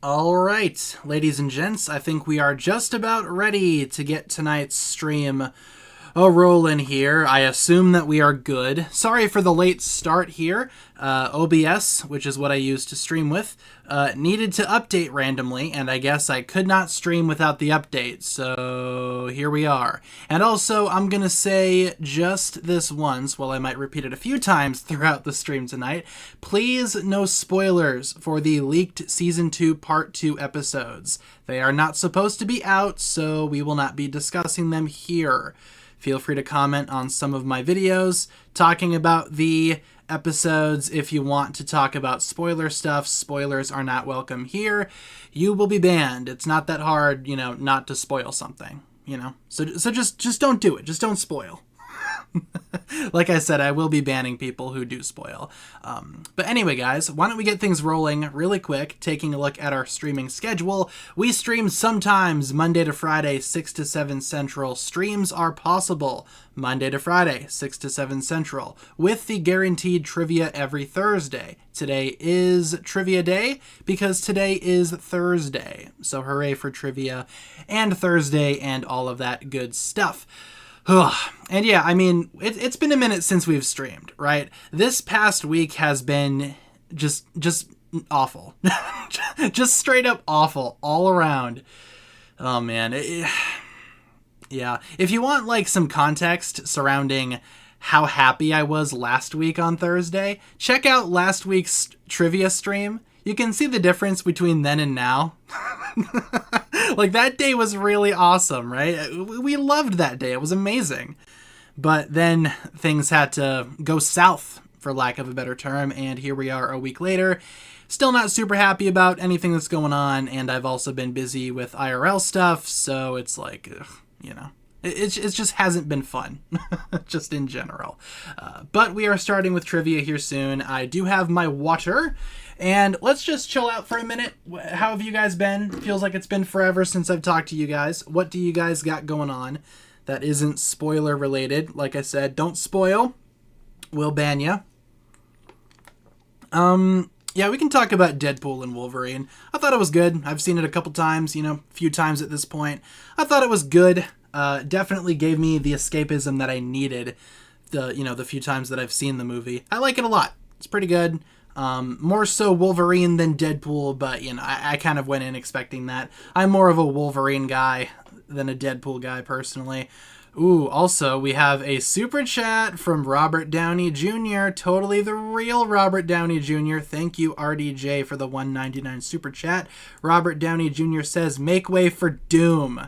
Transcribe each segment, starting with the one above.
All right, ladies and gents, I think we are just about ready to get tonight's stream rolling here. I assume that we are good. Sorry for the late start here. OBS, which is what I use to stream with, needed to update randomly, and I guess I could not stream without the update, so here we are. And also, I'm gonna say just this once, while I might repeat it a few times throughout the stream tonight, please no spoilers for the leaked Season 2 Part 2 episodes. They are not supposed to be out, so we will not be discussing them here. Feel free to comment on some of my videos talking about the episodes. If you want to talk about spoiler stuff, spoilers are not welcome here. You will be banned. It's not that hard, you know, not to spoil something, you know. So just don't do it. Just don't spoil. Like I said, I will be banning people who do spoil. But anyway, guys, why don't we get things rolling really quick, taking a look at our streaming schedule. We stream sometimes Monday to Friday, 6 to 7 Central. Streams are possible Monday to Friday, 6 to 7 Central, with the guaranteed trivia every Thursday. Today is trivia day because today is Thursday. So hooray for trivia and Thursday and all of that good stuff. And yeah, I mean, it's been a minute since we've streamed, right? This past week has been just awful. Just straight up awful all around. Oh man, Yeah. If you want like some context surrounding how happy I was last week on Thursday, check out last week's trivia stream. You can see the difference between then and now. Like, that day was really awesome, right? We loved that day. It was amazing. But then things had to go south, for lack of a better term, and here we are a week later. Still not super happy about anything that's going on, and I've also been busy with IRL stuff, so it's like, ugh, you know. It just hasn't been fun, just in general. But we are starting with trivia here soon. I do have my water, and let's just chill out for a minute. How have you guys been? Feels like it's been forever since I've talked to you guys. What do you guys got going on that isn't spoiler related? Like I said, don't spoil. We'll ban ya. Yeah, we can talk about Deadpool and Wolverine. I thought it was good. I've seen it a couple times, a few times at this point. I thought it was good. Definitely gave me the escapism that I needed the few times that I've seen the movie. I like it a lot. It's pretty good. More so Wolverine than Deadpool, but I kind of went in expecting that. I'm more of a Wolverine guy than a Deadpool guy personally. Ooh, also we have a super chat from Robert Downey Jr. Totally the real Robert Downey Jr. Thank you, RDJ, for the $1.99 super chat. Robert Downey Jr. says, "Make way for Doom."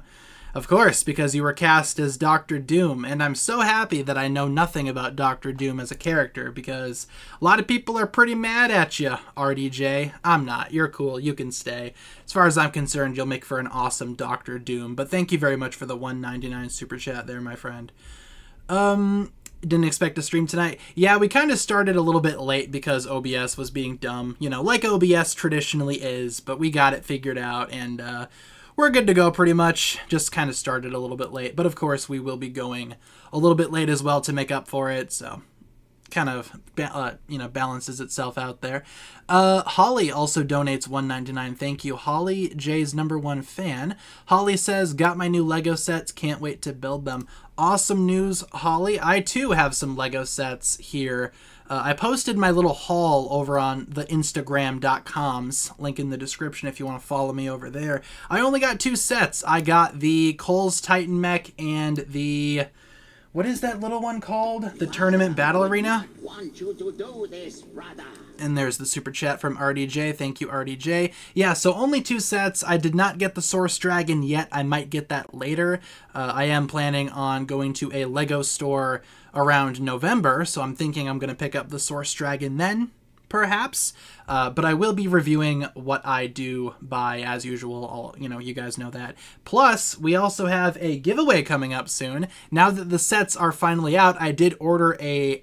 Of course, because you were cast as Dr. Doom, and I'm so happy that I know nothing about Dr. Doom as a character, because a lot of people are pretty mad at you, RDJ. I'm not. You're cool. You can stay. As far as I'm concerned, you'll make for an awesome Dr. Doom, but thank you very much for the $1.99 super chat there, my friend. Didn't expect to stream tonight. Yeah, we kind of started a little bit late because OBS was being dumb, like OBS traditionally is, but we got it figured out, and we're good to go pretty much. Just kind of started a little bit late, but of course we will be going a little bit late as well to make up for it, so kind of balances itself out there. Holly also donates $1.99. Thank you, Holly, Jay's #1 fan. Holly says, "Got my new Lego sets, can't wait to build them." Awesome news, Holly. I too have some Lego sets here. I posted my little haul over on the Instagram.coms, link in the description if you want to follow me over there. I only got 2 sets. I got the Cole's Titan Mech and the, what is that little one called? The Tournament Battle Arena? Want you to do this, brother. And there's the super chat from RDJ. Thank you, RDJ. Yeah, so only 2 sets. I did not get the Source Dragon yet. I might get that later. I am planning on going to a Lego store around November, so I'm thinking I'm going to pick up the Source Dragon then, perhaps. But I will be reviewing what I do buy as usual. You guys know that. Plus, we also have a giveaway coming up soon. Now that the sets are finally out, I did order an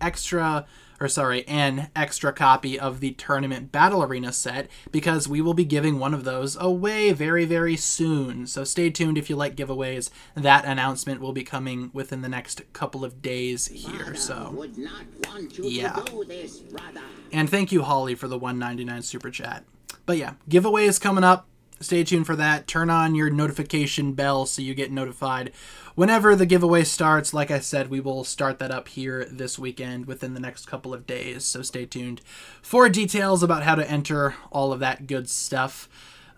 extra copy of the Tournament Battle Arena set, because we will be giving one of those away very, very soon. So stay tuned if you like giveaways. That announcement will be coming within the next couple of days here. So, yeah. And thank you, Holly, for the $1.99 super chat. But yeah, giveaway is coming up. Stay tuned for that. Turn on your notification bell so you get notified whenever the giveaway starts. Like I said, we will start that up here this weekend within the next couple of days. So stay tuned for details about how to enter all of that good stuff.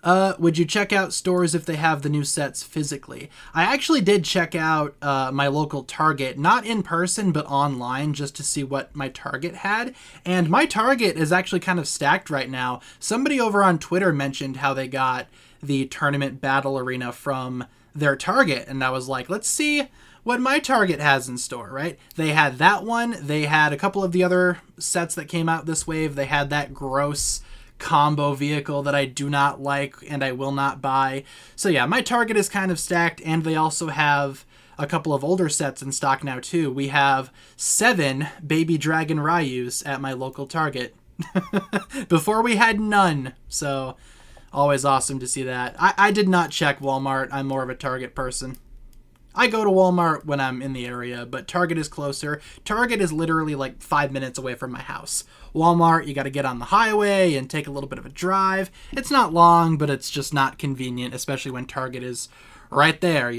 Would you check out stores if they have the new sets physically? I actually did check out my local Target, not in person, but online, just to see what my Target had. And my Target is actually kind of stacked right now. Somebody over on Twitter mentioned how they got the Tournament Battle Arena from their Target. And I was like, let's see what my Target has in store, right? They had that one. They had a couple of the other sets that came out this wave. They had that gross combo vehicle that I do not like and I will not buy. So yeah, my Target is kind of stacked, and they also have a couple of older sets in stock now too. We have 7 Baby Dragon Ryus at my local Target. Before we had none, so always awesome to see that. I did not check Walmart. I'm more of a Target person. I go to Walmart when I'm in the area, but Target is closer. Target is literally like 5 minutes away from my house. Walmart, you got to get on the highway and take a little bit of a drive. It's not long, but it's just not convenient, especially when Target is right there,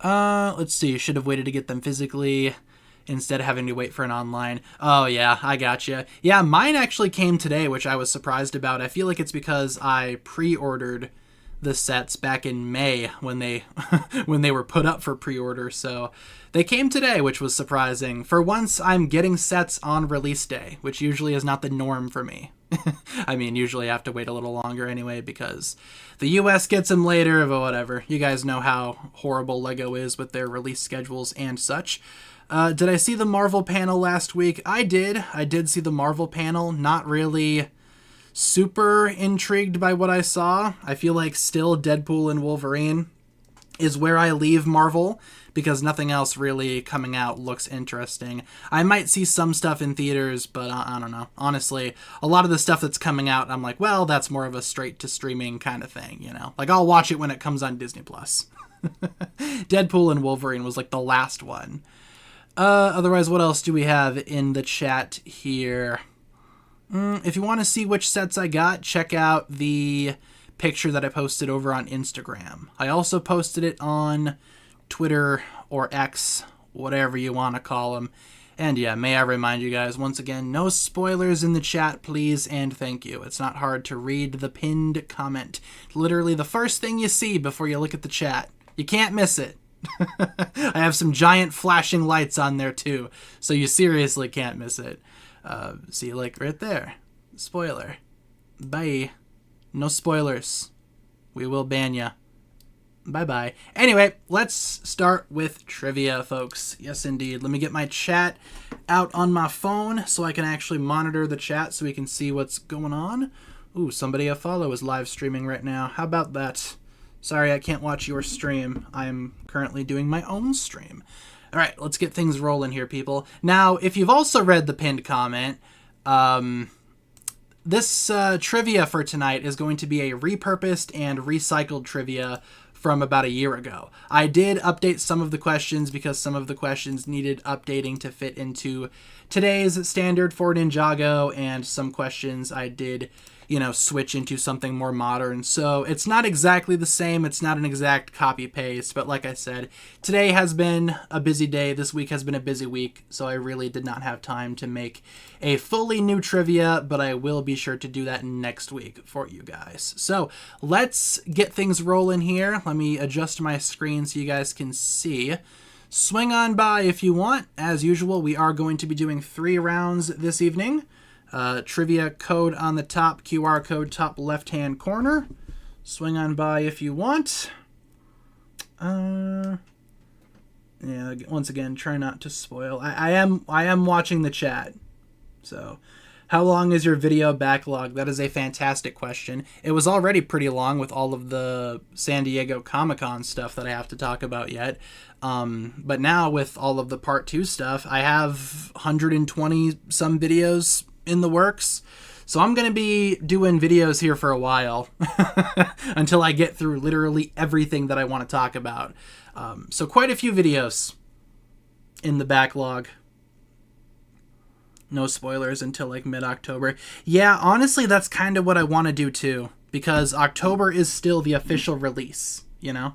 Let's see. Should have waited to get them physically instead of having to wait for an online. Oh, yeah, I gotcha. Yeah, mine actually came today, which I was surprised about. I feel like it's because I pre-ordered the sets back in May when they when they were put up for pre-order, so they came today, which was surprising. For once, I'm getting sets on release day, which usually is not the norm for me. I mean, usually I have to wait a little longer anyway because the US gets them later, but whatever. You guys know how horrible LEGO is with their release schedules and such. Did I see the Marvel panel last week? I did. I did see the Marvel panel. Not really super intrigued by what I saw. I feel like still Deadpool and Wolverine is where I leave Marvel because nothing else really coming out looks interesting. I might see some stuff in theaters, but I don't know. Honestly, a lot of the stuff that's coming out, I'm like, well, that's more of a straight to streaming kind of thing, you know? Like, I'll watch it when it comes on Disney+. Deadpool and Wolverine was like the last one. Otherwise, what else do we have in the chat here? If you want to see which sets I got, check out the picture that I posted over on Instagram. I also posted it on Twitter or X, whatever you want to call them. And yeah, may I remind you guys, once again, no spoilers in the chat, please, and thank you. It's not hard to read the pinned comment. Literally the first thing you see before you look at the chat. You can't miss it. I have some giant flashing lights on there too, so you seriously can't miss it. See, like right there. Spoiler. Bye. No spoilers. We will ban ya. Bye-bye. Anyway, let's start with trivia, folks. Yes, indeed. Let me get my chat out on my phone so I can actually monitor the chat so we can see what's going on. Ooh, somebody I follow is live streaming right now. How about that? Sorry, I can't watch your stream. I'm currently doing my own stream. All right, let's get things rolling here, people. Now, if you've also read the pinned comment, this trivia for tonight is going to be a repurposed and recycled trivia from about a year ago. I did update some of the questions because some of the questions needed updating to fit into today's standard for Ninjago, and some questions I did, you know, switch into something more modern. So it's not exactly the same. It's not an exact copy paste, but like I said, today has been a busy day. This week has been a busy week, so I really did not have time to make a fully new trivia, but I will be sure to do that next week for you guys. So let's get things rolling here. Let me adjust my screen so you guys can see. Swing on by if you want. As usual, we are going to be doing 3 rounds this evening. Trivia code on the top, QR code top left-hand corner. Swing on by if you want. Yeah, once again, try not to spoil. I am watching the chat. So, how long is your video backlog? That is a fantastic question. It was already pretty long with all of the San Diego Comic-Con stuff that I have to talk about yet. But now with all of the part 2 stuff, I have 120 some videos in the works. So I'm going to be doing videos here for a while until I get through literally everything that I want to talk about. So quite a few videos in the backlog. No spoilers until like mid-October. Yeah, honestly, that's kind of what I want to do too, because October is still the official release, you know?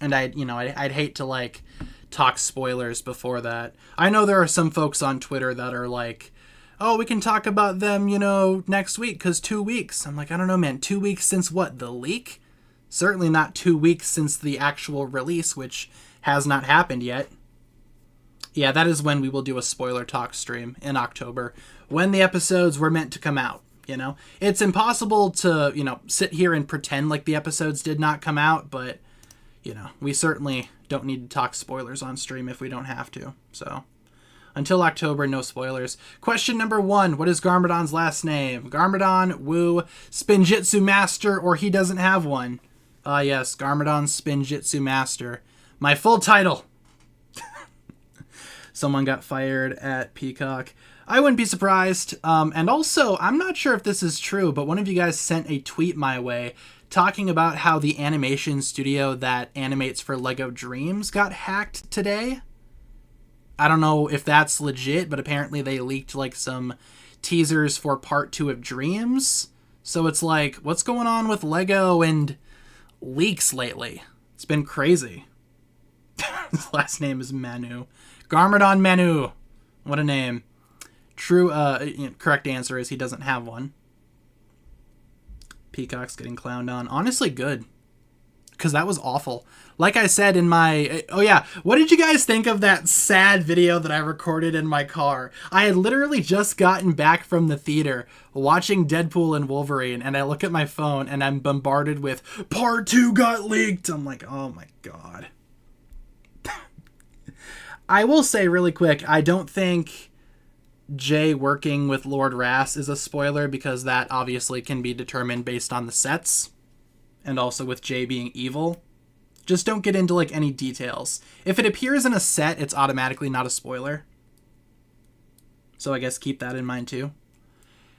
And I'd hate to like talk spoilers before that. I know there are some folks on Twitter that are like, oh, we can talk about them, you know, next week, because 2 weeks. I'm like, I don't know, man. 2 weeks since what? The leak? Certainly not 2 weeks since the actual release, which has not happened yet. Yeah, that is when we will do a spoiler talk stream in October, when the episodes were meant to come out, you know? It's impossible to, you know, sit here and pretend like the episodes did not come out, but, you know, we certainly don't need to talk spoilers on stream if we don't have to, so... Until October, no spoilers. Question number 1. What is Garmadon's last name? Garmadon, Wu, Spinjitzu Master, or he doesn't have one. Yes, Garmadon Spinjitzu Master. My full title. Someone got fired at Peacock. I wouldn't be surprised. And also, I'm not sure if this is true, but one of you guys sent a tweet my way talking about how the animation studio that animates for LEGO Dreams got hacked today. I don't know if that's legit, but apparently they leaked like some teasers for part 2 of Dreams. So it's like, what's going on with LEGO and leaks lately? It's been crazy. His last name is Manu. Garmadon Manu. What a name. True, correct answer is he doesn't have one. Peacock's getting clowned on. Honestly, good. Because that was awful. Like I said in my... Oh yeah, what did you guys think of that sad video that I recorded in my car? I had literally just gotten back from the theater watching Deadpool and Wolverine, and I look at my phone and I'm bombarded with, Part 2 got leaked! I'm like, oh my god. I will say really quick, I don't think Jay working with Lord Rass is a spoiler, because that obviously can be determined based on the sets. And also with Jay being evil. Just don't get into, like, any details. If it appears in a set, it's automatically not a spoiler. So I guess keep that in mind, too.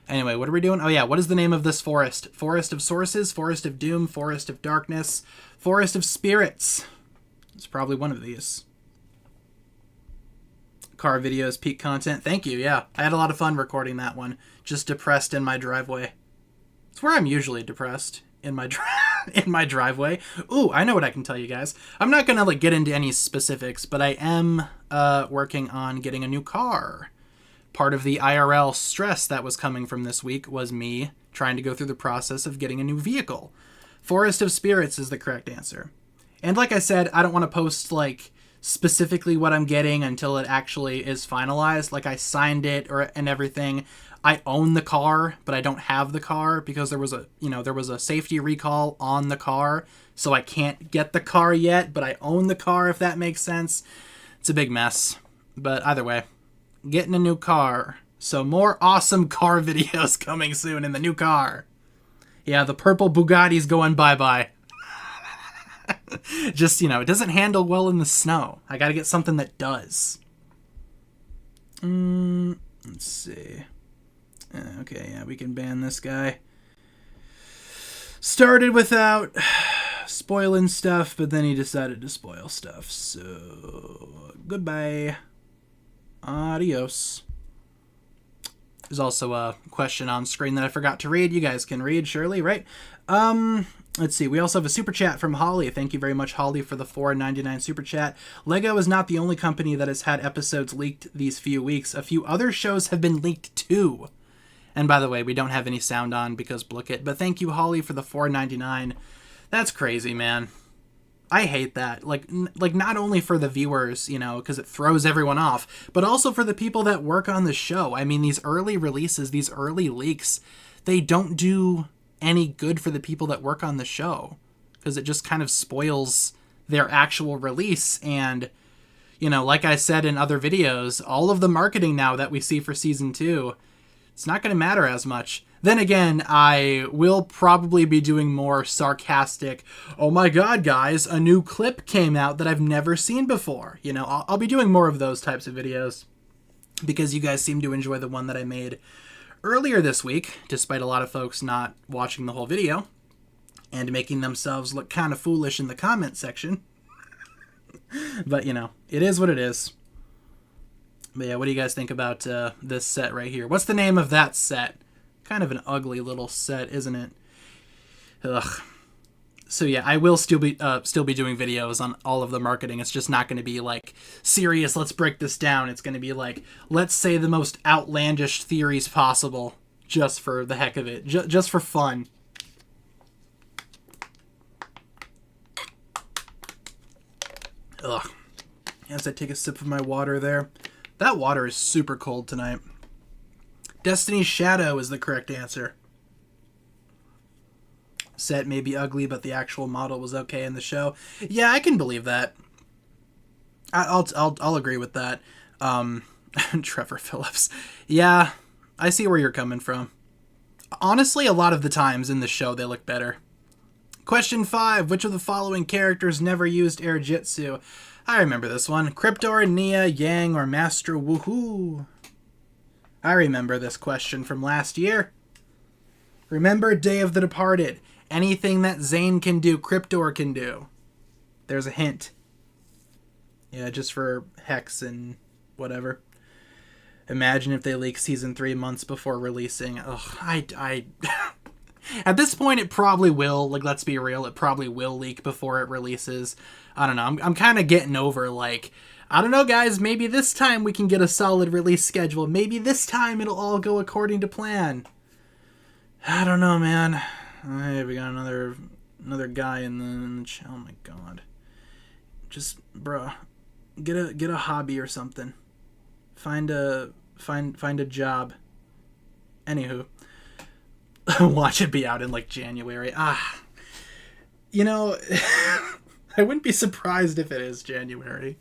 Anyway, what are we doing? Oh, yeah, what is the name of this forest? Forest of Sources, Forest of Doom, Forest of Darkness, Forest of Spirits. It's probably one of these. Car videos, peak content. Thank you, yeah. I had a lot of fun recording that one. Just depressed in my driveway. It's where I'm usually depressed. In my driveway. Ooh, I know what I can tell you guys. I'm not gonna like get into any specifics, but I am working on getting a new car. Part of the IRL stress that was coming from this week was me trying to go through the process of getting a new vehicle. Forest of Spirits is the correct answer. And like I said, I don't want to post like specifically what I'm getting until it actually is finalized. Like I signed it and everything. I own the car, but I don't have the car because there was a safety recall on the car, so I can't get the car yet, but I own the car, if that makes sense. It's a big mess. But either way, getting a new car. So more awesome car videos coming soon in the new car. Yeah, the purple Bugatti's going bye-bye. Just, it doesn't handle well in the snow. I gotta get something that does. Let's see. Okay, yeah, we can ban this guy. Started without spoiling stuff, but then he decided to spoil stuff. So, goodbye. Adios. There's also a question on screen that I forgot to read. You guys can read, surely, right? Let's see. We also have a super chat from Holly. Thank you very much, Holly, for the $4.99 super chat. Lego is not the only company that has had episodes leaked these few weeks. A few other shows have been leaked too. And by the way, we don't have any sound on because Blooket. But thank you, Holly, for the $4.99. That's crazy, man. I hate that. Like not only for the viewers, because it throws everyone off, but also for the people that work on the show. I mean, these early releases, these early leaks, they don't do any good for the people that work on the show, because it just kind of spoils their actual release. And, like I said in other videos, all of the marketing now that we see for Season 2, it's not going to matter as much. Then again, I will probably be doing more sarcastic, oh my god, guys, a new clip came out that I've never seen before. I'll be doing more of those types of videos, because you guys seem to enjoy the one that I made earlier this week, despite a lot of folks not watching the whole video and making themselves look kind of foolish in the comment section. But, it is what it is. But yeah, what do you guys think about this set right here? What's the name of that set? Kind of an ugly little set, isn't it? Ugh. So yeah, I will still be doing videos on all of the marketing. It's just not going to be like serious, let's break this down. It's going to be like, let's say the most outlandish theories possible, just for the heck of it, just for fun. Ugh. As I take a sip of my water there. That water is super cold tonight. Destiny's Shadow is the correct answer. Set may be ugly, but the actual model was okay in the show. Yeah, I can believe that. I'll agree with that. Trevor Phillips. Yeah, I see where you're coming from. Honestly, a lot of the times in the show, they look better. Question 5. Which of the following characters never used air jitsu? I remember this one. Cryptor, Nia, Yang, or Master Woohoo? I remember this question from last year. Remember Day of the Departed. Anything that Zane can do, Cryptor can do. There's a hint. Yeah, just for Hex and whatever. Imagine if they leak Season 3 months before releasing. Ugh, I At this point, it probably will. Like, let's be real. It probably will leak before it releases. I don't know. I'm kind of getting over, like, I don't know, guys. Maybe this time we can get a solid release schedule. Maybe this time it'll all go according to plan. I don't know, man. Hey, we got another guy in the oh my god. Just, bruh, get a hobby or something. Find a job. Anywho, watch it be out in like January. You know, I wouldn't be surprised if it is January.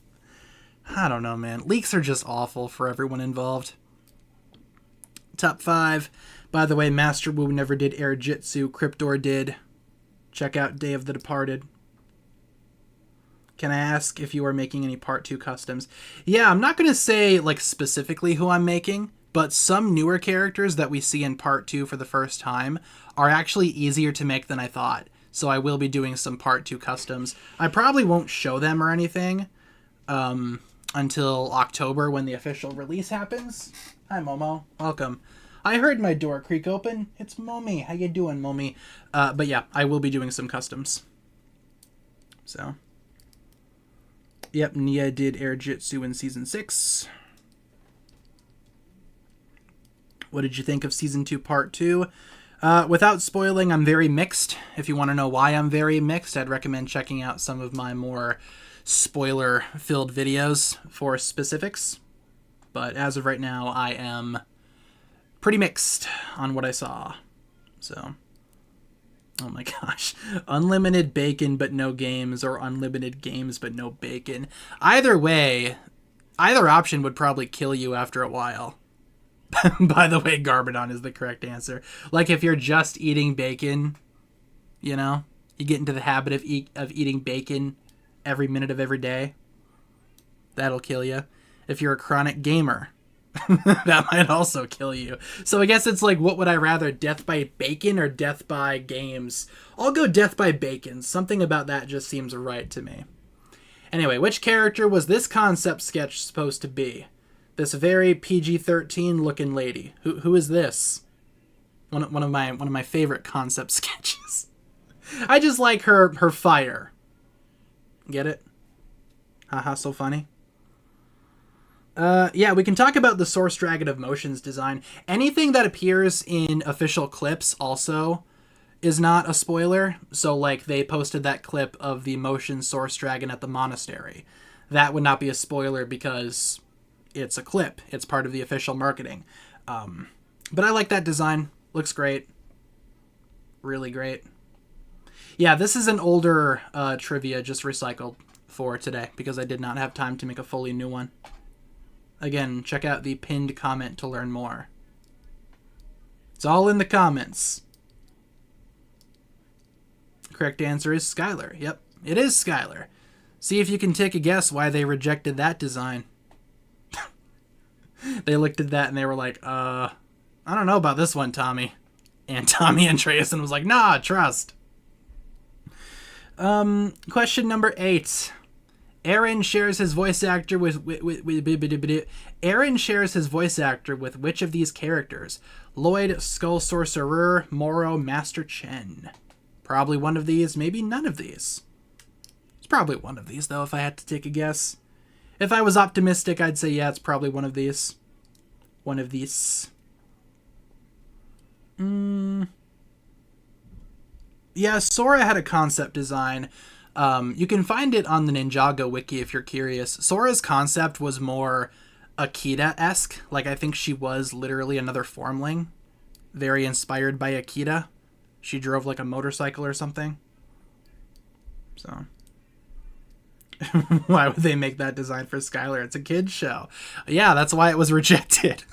I don't know, man. Leaks are just awful for everyone involved. Top 5. By the way, Master Wu never did Air Jitsu. Cryptor did. Check out Day of the Departed. Can I ask if you are making any Part 2 customs? Yeah, I'm not going to say like specifically who I'm making, but some newer characters that we see in Part 2 for the first time are actually easier to make than I thought. So I will be doing some Part 2 customs. I probably won't show them or anything until October when the official release happens. Hi, Momo. Welcome. I heard my door creak open. It's Momi. How you doing, Momi? But yeah, I will be doing some customs. So... Yep, Nia did Air Jitsu in Season 6. What did you think of Season 2 Part 2? Without spoiling, I'm very mixed. If you want to know why I'm very mixed, I'd recommend checking out some of my more spoiler-filled videos for specifics. But as of right now, I am pretty mixed on what I saw. So... Oh my gosh. Unlimited bacon but no games, or unlimited games but no bacon. Either way, either option would probably kill you after a while. By the way, Garbodon is the correct answer. Like if you're just eating bacon, you know, you get into the habit of eating bacon every minute of every day, that'll kill you. If you're a chronic gamer, that might also kill you. So I guess it's like, what would I rather, death by bacon or death by games? I'll go death by bacon. Something about that just seems right to me. Anyway, which character was this concept sketch supposed to be? This very PG-13 looking lady. Who is this? One of my favorite concept sketches. I just like her fire. Get it? Haha, so funny. Yeah, we can talk about the Source Dragon of Motions design. Anything that appears in official clips also is not a spoiler. So, like, they posted that clip of the Motion Source Dragon at the monastery. That would not be a spoiler because it's a clip. It's part of the official marketing. But I like that design. Looks great. Really great. Yeah, this is an older trivia just recycled for today because I did not have time to make a fully new one. Again, check out the pinned comment to learn more. It's all in the comments. Correct answer is Skylar. Yep, it is Skylar. See if you can take a guess why they rejected that design. They looked at that and they were like, I don't know about this one, Tommy. And Tommy Andreasen was like, nah, trust. Question number 8. Aaron shares his voice actor with Aaron shares his voice actor with which of these characters? Lloyd, Skull Sorcerer, Moro, Master Chen. Probably one of these, maybe none of these. It's probably one of these, though, if I had to take a guess. If I was optimistic, I'd say, yeah, it's probably one of these. One of these. Yeah, Sora had a concept design. You can find it on the Ninjago wiki if you're curious. Sora's concept was more Akita-esque. Like, I think she was literally another formling. Very inspired by Akita. She drove, like, a motorcycle or something. So... Why would they make that design for Skylar? It's a kid's show. Yeah, that's why it was rejected.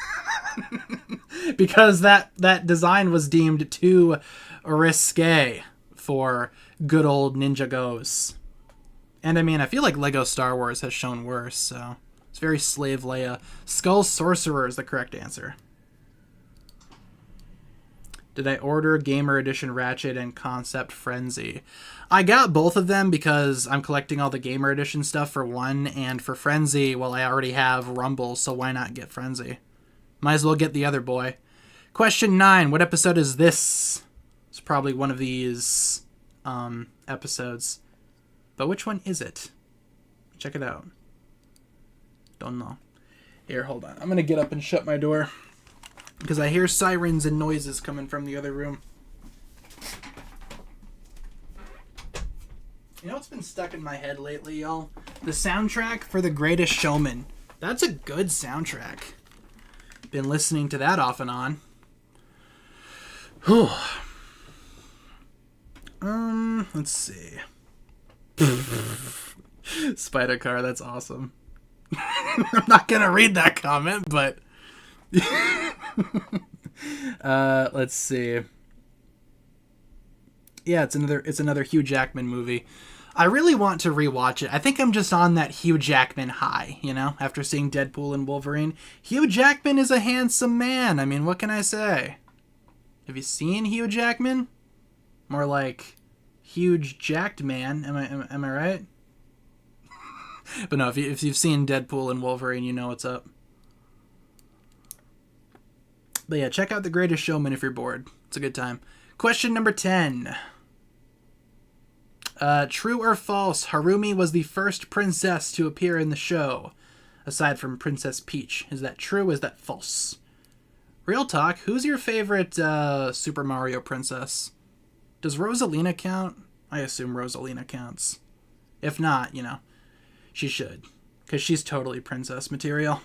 Because that design was deemed too risque for good old Ninjagos. And I mean, I feel like Lego Star Wars has shown worse, so it's very Slave Leia. Skull Sorcerer is the correct answer. Did I order Gamer Edition Ratchet and Concept Frenzy? I got both of them because I'm collecting all the Gamer Edition stuff for one, and for Frenzy, well, I already have Rumble, so why not get Frenzy? Might as well get the other boy. Question 9. What episode is this? It's probably one of these episodes. But which one is it? Check it out. Don't know. Here, hold on. I'm going to get up and shut my door because I hear sirens and noises coming from the other room. You know what's been stuck in my head lately, y'all? The soundtrack for The Greatest Showman. That's a good soundtrack. Been listening to that off and on. Whew. Let's see. Spider Car, that's awesome. I'm not gonna read that comment, but let's see. Yeah, it's another Hugh Jackman movie. I really want to rewatch it. I think I'm just on that Hugh Jackman high, you know, after seeing Deadpool and Wolverine. Hugh Jackman is a handsome man. I mean, what can I say? Have you seen Hugh Jackman? More like huge jacked man. Am I right? But no, if you've seen Deadpool and Wolverine, you know what's up. But yeah, check out The Greatest Showman if you're bored. It's a good time. Question number 10. True or false, Harumi was the first princess to appear in the show, aside from Princess Peach. Is that true? Is that false? Real talk, who's your favorite Super Mario princess? Does Rosalina count? I assume Rosalina counts. If not, you know, she should, because she's totally princess material.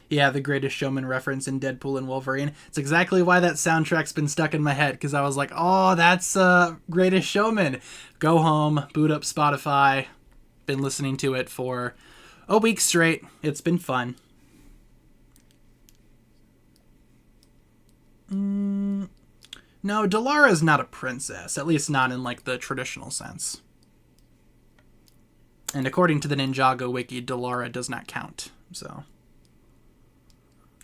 Yeah, The Greatest Showman reference in Deadpool and Wolverine. It's exactly why that soundtrack's been stuck in my head, because I was like, oh, that's Greatest Showman. Go home, boot up Spotify. Been listening to it for a week straight. It's been fun. No, Dalara's not a princess, at least not in like the traditional sense. And according to the Ninjago wiki, Dalara does not count, so...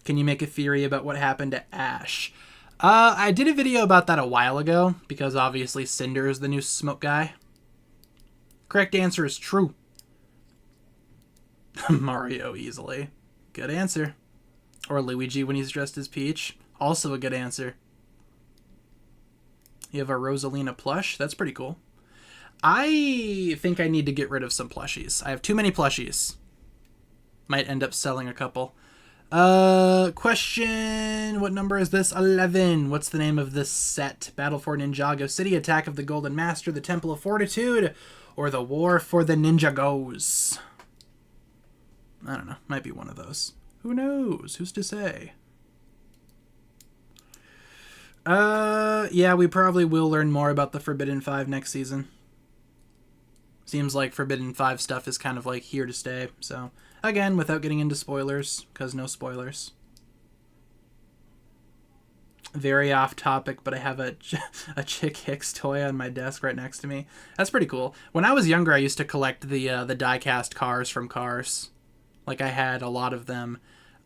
Can you make a theory about what happened to Ash? I did a video about that a while ago, because obviously Cinder is the new smoke guy. Correct answer is true. Mario, easily. Good answer. Or Luigi when he's dressed as Peach. Also a good answer. You have a Rosalina plush? That's pretty cool. I think I need to get rid of some plushies. I have too many plushies. Might end up selling a couple. Question, what number is this? 11. What's the name of this set? Battle for Ninjago City, Attack of the Golden Master, the Temple of Fortitude, or the War for the Ninjagos? I don't know. Might be one of those. Who knows? Who's to say? Yeah, we probably will learn more about the Forbidden 5 next season. Seems like Forbidden 5 stuff is kind of like here to stay, so... Again, without getting into spoilers, because no spoilers. Very off topic, but I have a Chick Hicks toy on my desk right next to me. That's pretty cool. When I was younger, I used to collect the die-cast cars from Cars. Like, I had a lot of them.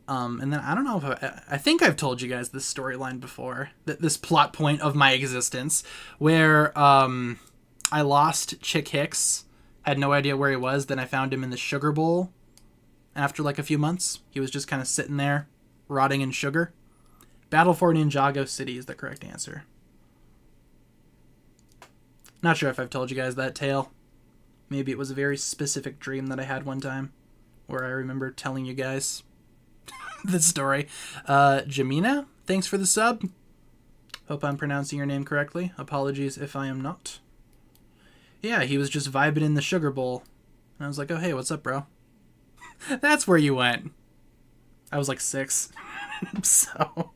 And then, I don't know if I think I've told you guys this storyline before. This plot point of my existence, where I lost Chick Hicks. Had no idea where he was. Then I found him in the sugar bowl. After like a few months, he was just kind of sitting there, rotting in sugar. Battle for Ninjago City is the correct answer. Not sure if I've told you guys that tale. Maybe it was a very specific dream that I had one time, where I remember telling you guys this story. Jamina, thanks for the sub. Hope I'm pronouncing your name correctly. Apologies if I am not. Yeah, he was just vibing in the sugar bowl. And I was like, oh, hey, what's up, bro? That's where you went. I was like 6. So,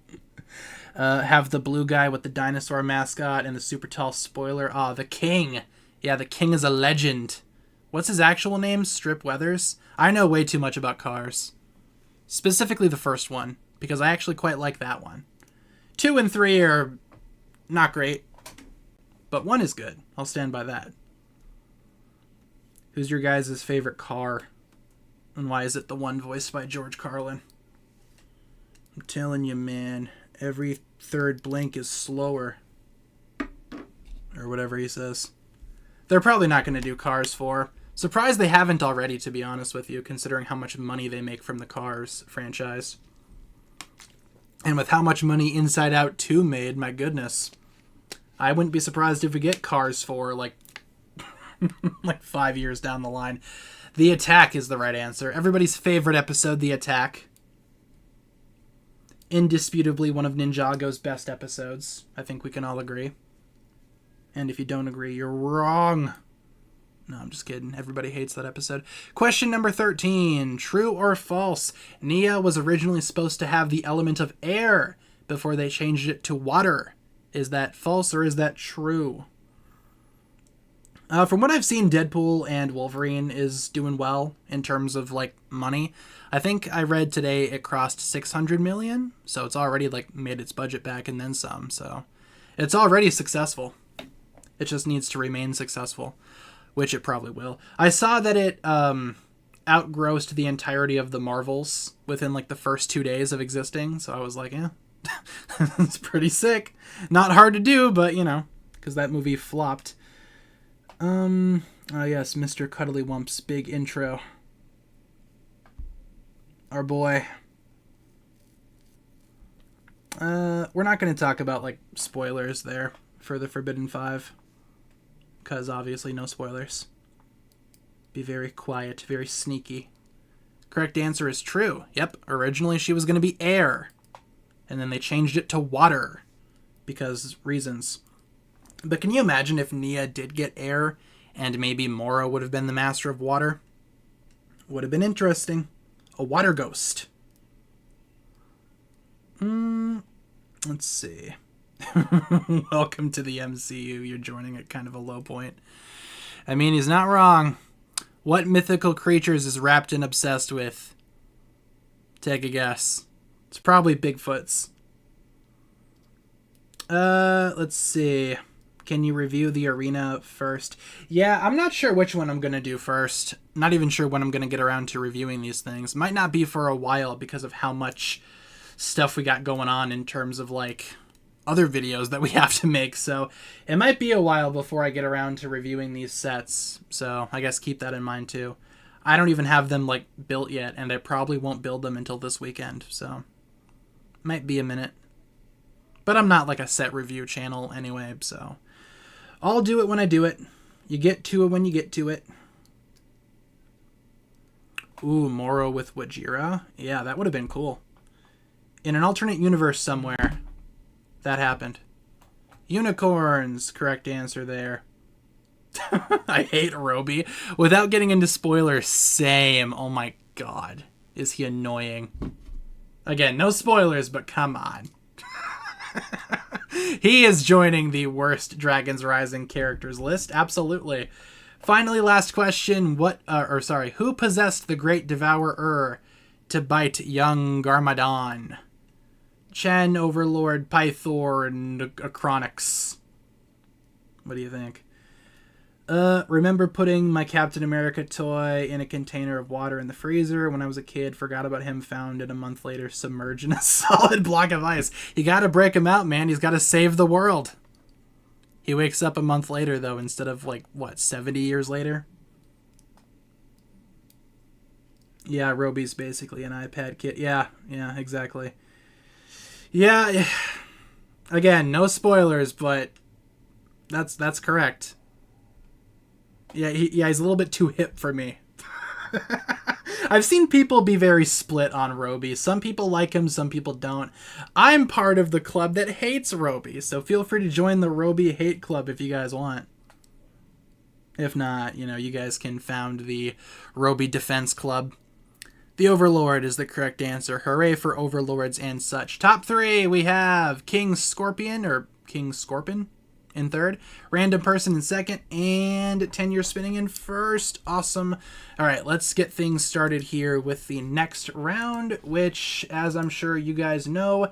have the blue guy with the dinosaur mascot and the super tall spoiler. Ah, the king. Yeah, the king is a legend. What's his actual name? Strip Weathers? I know way too much about Cars. Specifically the first one, because I actually quite like that one. 2 and 3 are not great, but 1 is good. I'll stand by that. Who's your guys' favorite car? And why is it the one voiced by George Carlin? I'm telling you, man, every third blink is slower. Or whatever he says. They're probably not going to do Cars 4. Surprised they haven't already, to be honest with you, considering how much money they make from the Cars franchise. And with how much money Inside Out 2 made, my goodness. I wouldn't be surprised if we get Cars 4, like 5 years down the line. The Attack is the right answer. Everybody's favorite episode, The Attack. Indisputably one of Ninjago's best episodes. I think we can all agree. And if you don't agree, you're wrong. No, I'm just kidding. Everybody hates that episode. Question number 13. True or false? Nia was originally supposed to have the element of air before they changed it to water. Is that false or is that true? From what I've seen, Deadpool and Wolverine is doing well in terms of, like, money. I think I read today it crossed 600 million, so it's already, like, made its budget back and then some, so it's already successful. It just needs to remain successful, which it probably will. I saw that it outgrossed the entirety of the Marvels within, like, the first 2 days of existing, so I was like, yeah, it's pretty sick. Not hard to do, but, you know, because that movie flopped. Oh yes, Mr. Cuddly Wump's big intro. Our boy. We're not going to talk about, like, spoilers there for the Forbidden Five. Because obviously no spoilers. Be very quiet, very sneaky. Correct answer is true. Yep, originally she was going to be air. And then they changed it to water. Because reasons. But can you imagine if Nia did get air and maybe Moro would have been the master of water? Would have been interesting. A water ghost. Let's see. Welcome to the MCU. You're joining at kind of a low point. I mean, he's not wrong. What mythical creatures is Raptin obsessed with? Take a guess. It's probably Bigfoots. Let's see. Can you review the arena first? Yeah, I'm not sure which one I'm going to do first. Not even sure when I'm going to get around to reviewing these things. Might not be for a while because of how much stuff we got going on in terms of, like, other videos that we have to make. So it might be a while before I get around to reviewing these sets. So I guess keep that in mind too. I don't even have them, like, built yet, and I probably won't build them until this weekend. So might be a minute. But I'm not, like, a set review channel anyway, so I'll do it when I do it. You get to it when you get to it. Ooh, Moro with Wajira. Yeah, that would have been cool. In an alternate universe somewhere, that happened. Unicorns, correct answer there. I hate Roby. Without getting into spoilers, same. Oh my god. Is he annoying. Again, no spoilers, but come on. He is joining the worst Dragons Rising characters list. Absolutely. Finally, last question. Who possessed the Great Devourer to bite young Garmadon? Chen, Overlord, Pythor, and Acronix. What do you think? Remember putting my Captain America toy in a container of water in the freezer when I was a kid. Forgot about him, found it a month later, submerged in a solid block of ice. You gotta break him out, man. He's gotta save the world. He wakes up a month later, though, instead of, like, what, 70 years later? Yeah, Roby's basically an iPad kid. Yeah, exactly. Yeah, again, no spoilers, but that's correct. Yeah, he's a little bit too hip for me. I've seen people be very split on Roby. Some people like him, some people don't. I'm part of the club that hates Roby, so feel free to join the Roby hate club if you guys want. If not, you know, you guys can found the Roby defense club. The Overlord is the correct answer. Hooray for Overlords and such. Top 3, we have King Scorpion in third, Random Person in second, and Tenure Spinning in first. Awesome. All right, let's get things started here with the next round, which, as I'm sure you guys know,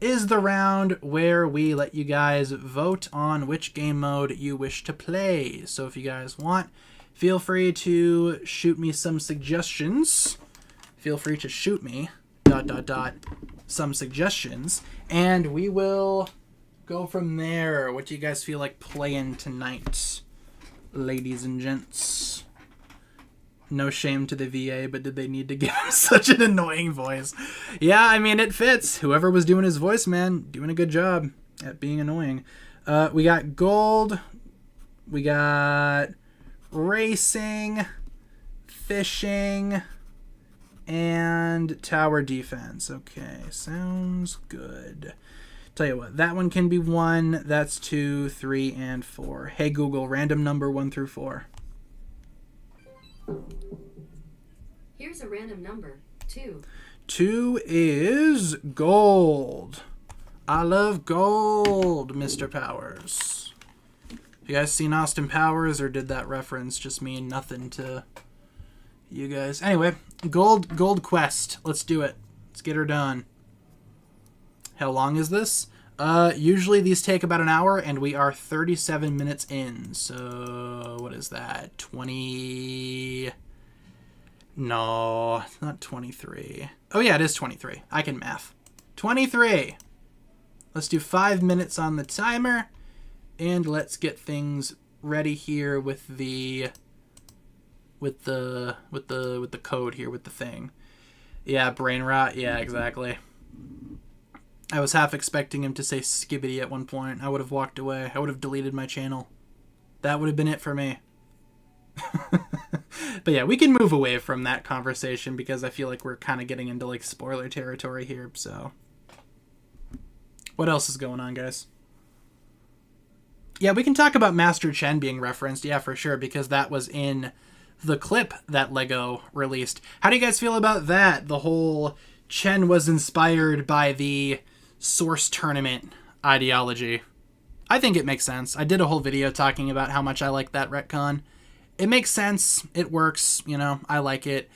is the round where we let you guys vote on which game mode you wish to play. So if you guys want, feel free to shoot me some suggestions. Feel free to shoot me, some suggestions, and we will go from there. What do you guys feel like playing tonight, ladies and gents? No shame to the VA, but did they need to give him such an annoying voice? Yeah, I mean, it fits. Whoever was doing his voice, man, doing a good job at being annoying. We got gold. We got racing, fishing, and tower defense. Okay, sounds good. Tell you what, that one can be 1. That's 2, 3, and 4. Hey Google, random number 1 through 4. Here's a random number, 2. 2 is gold. I love gold, Mr. Powers. You guys seen Austin Powers, or did that reference just mean nothing to you guys? Anyway, gold quest. Let's do it. Let's get her done. How long is this? Usually these take about an hour, and we are 37 minutes in. So, what is that? 20... No, it's not 23. Oh yeah, it is 23. I can math. 23. Let's do 5 minutes on the timer, and let's get things ready here with the code here, with the thing. Yeah, brain rot. Yeah, exactly. I was half expecting him to say skibbity at one point. I would have walked away. I would have deleted my channel. That would have been it for me. But yeah, we can move away from that conversation because I feel like we're kind of getting into like spoiler territory here. So what else is going on, guys? Yeah, we can talk about Master Chen being referenced. Yeah, for sure, because that was in the clip that Lego released. How do you guys feel about that? The whole Chen was inspired by the Source Tournament ideology. I think it makes sense. I did a whole video talking about how much I like that retcon. It makes sense. It works. You know, I like it.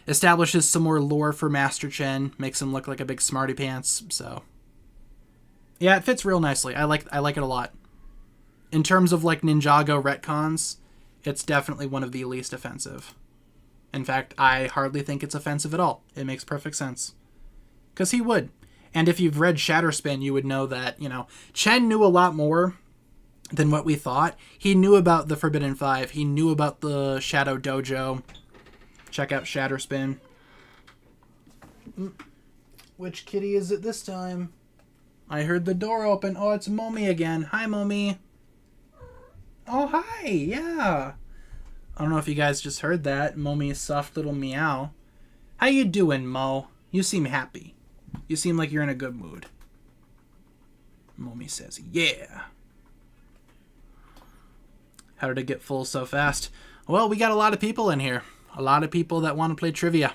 Establishes some more lore for Master Chen. Makes him look like a big smarty pants. So, yeah, it fits real nicely. I like it a lot. In terms of like Ninjago retcons, it's definitely one of the least offensive. In fact, I hardly think it's offensive at all. It makes perfect sense. Because he would. And if you've read Shatterspin, you would know that, you know, Chen knew a lot more than what we thought. He knew about the Forbidden Five. He knew about the Shadow Dojo. Check out Shatterspin. Which kitty is it this time? I heard the door open. Oh, it's Momi again. Hi, Momi. Oh, hi. Yeah. I don't know if you guys just heard that. Momi's soft little meow. How you doing, Mo? You seem happy. You seem like you're in a good mood. Momi says, yeah. How did it get full so fast? Well, we got a lot of people in here. A lot of people that want to play trivia.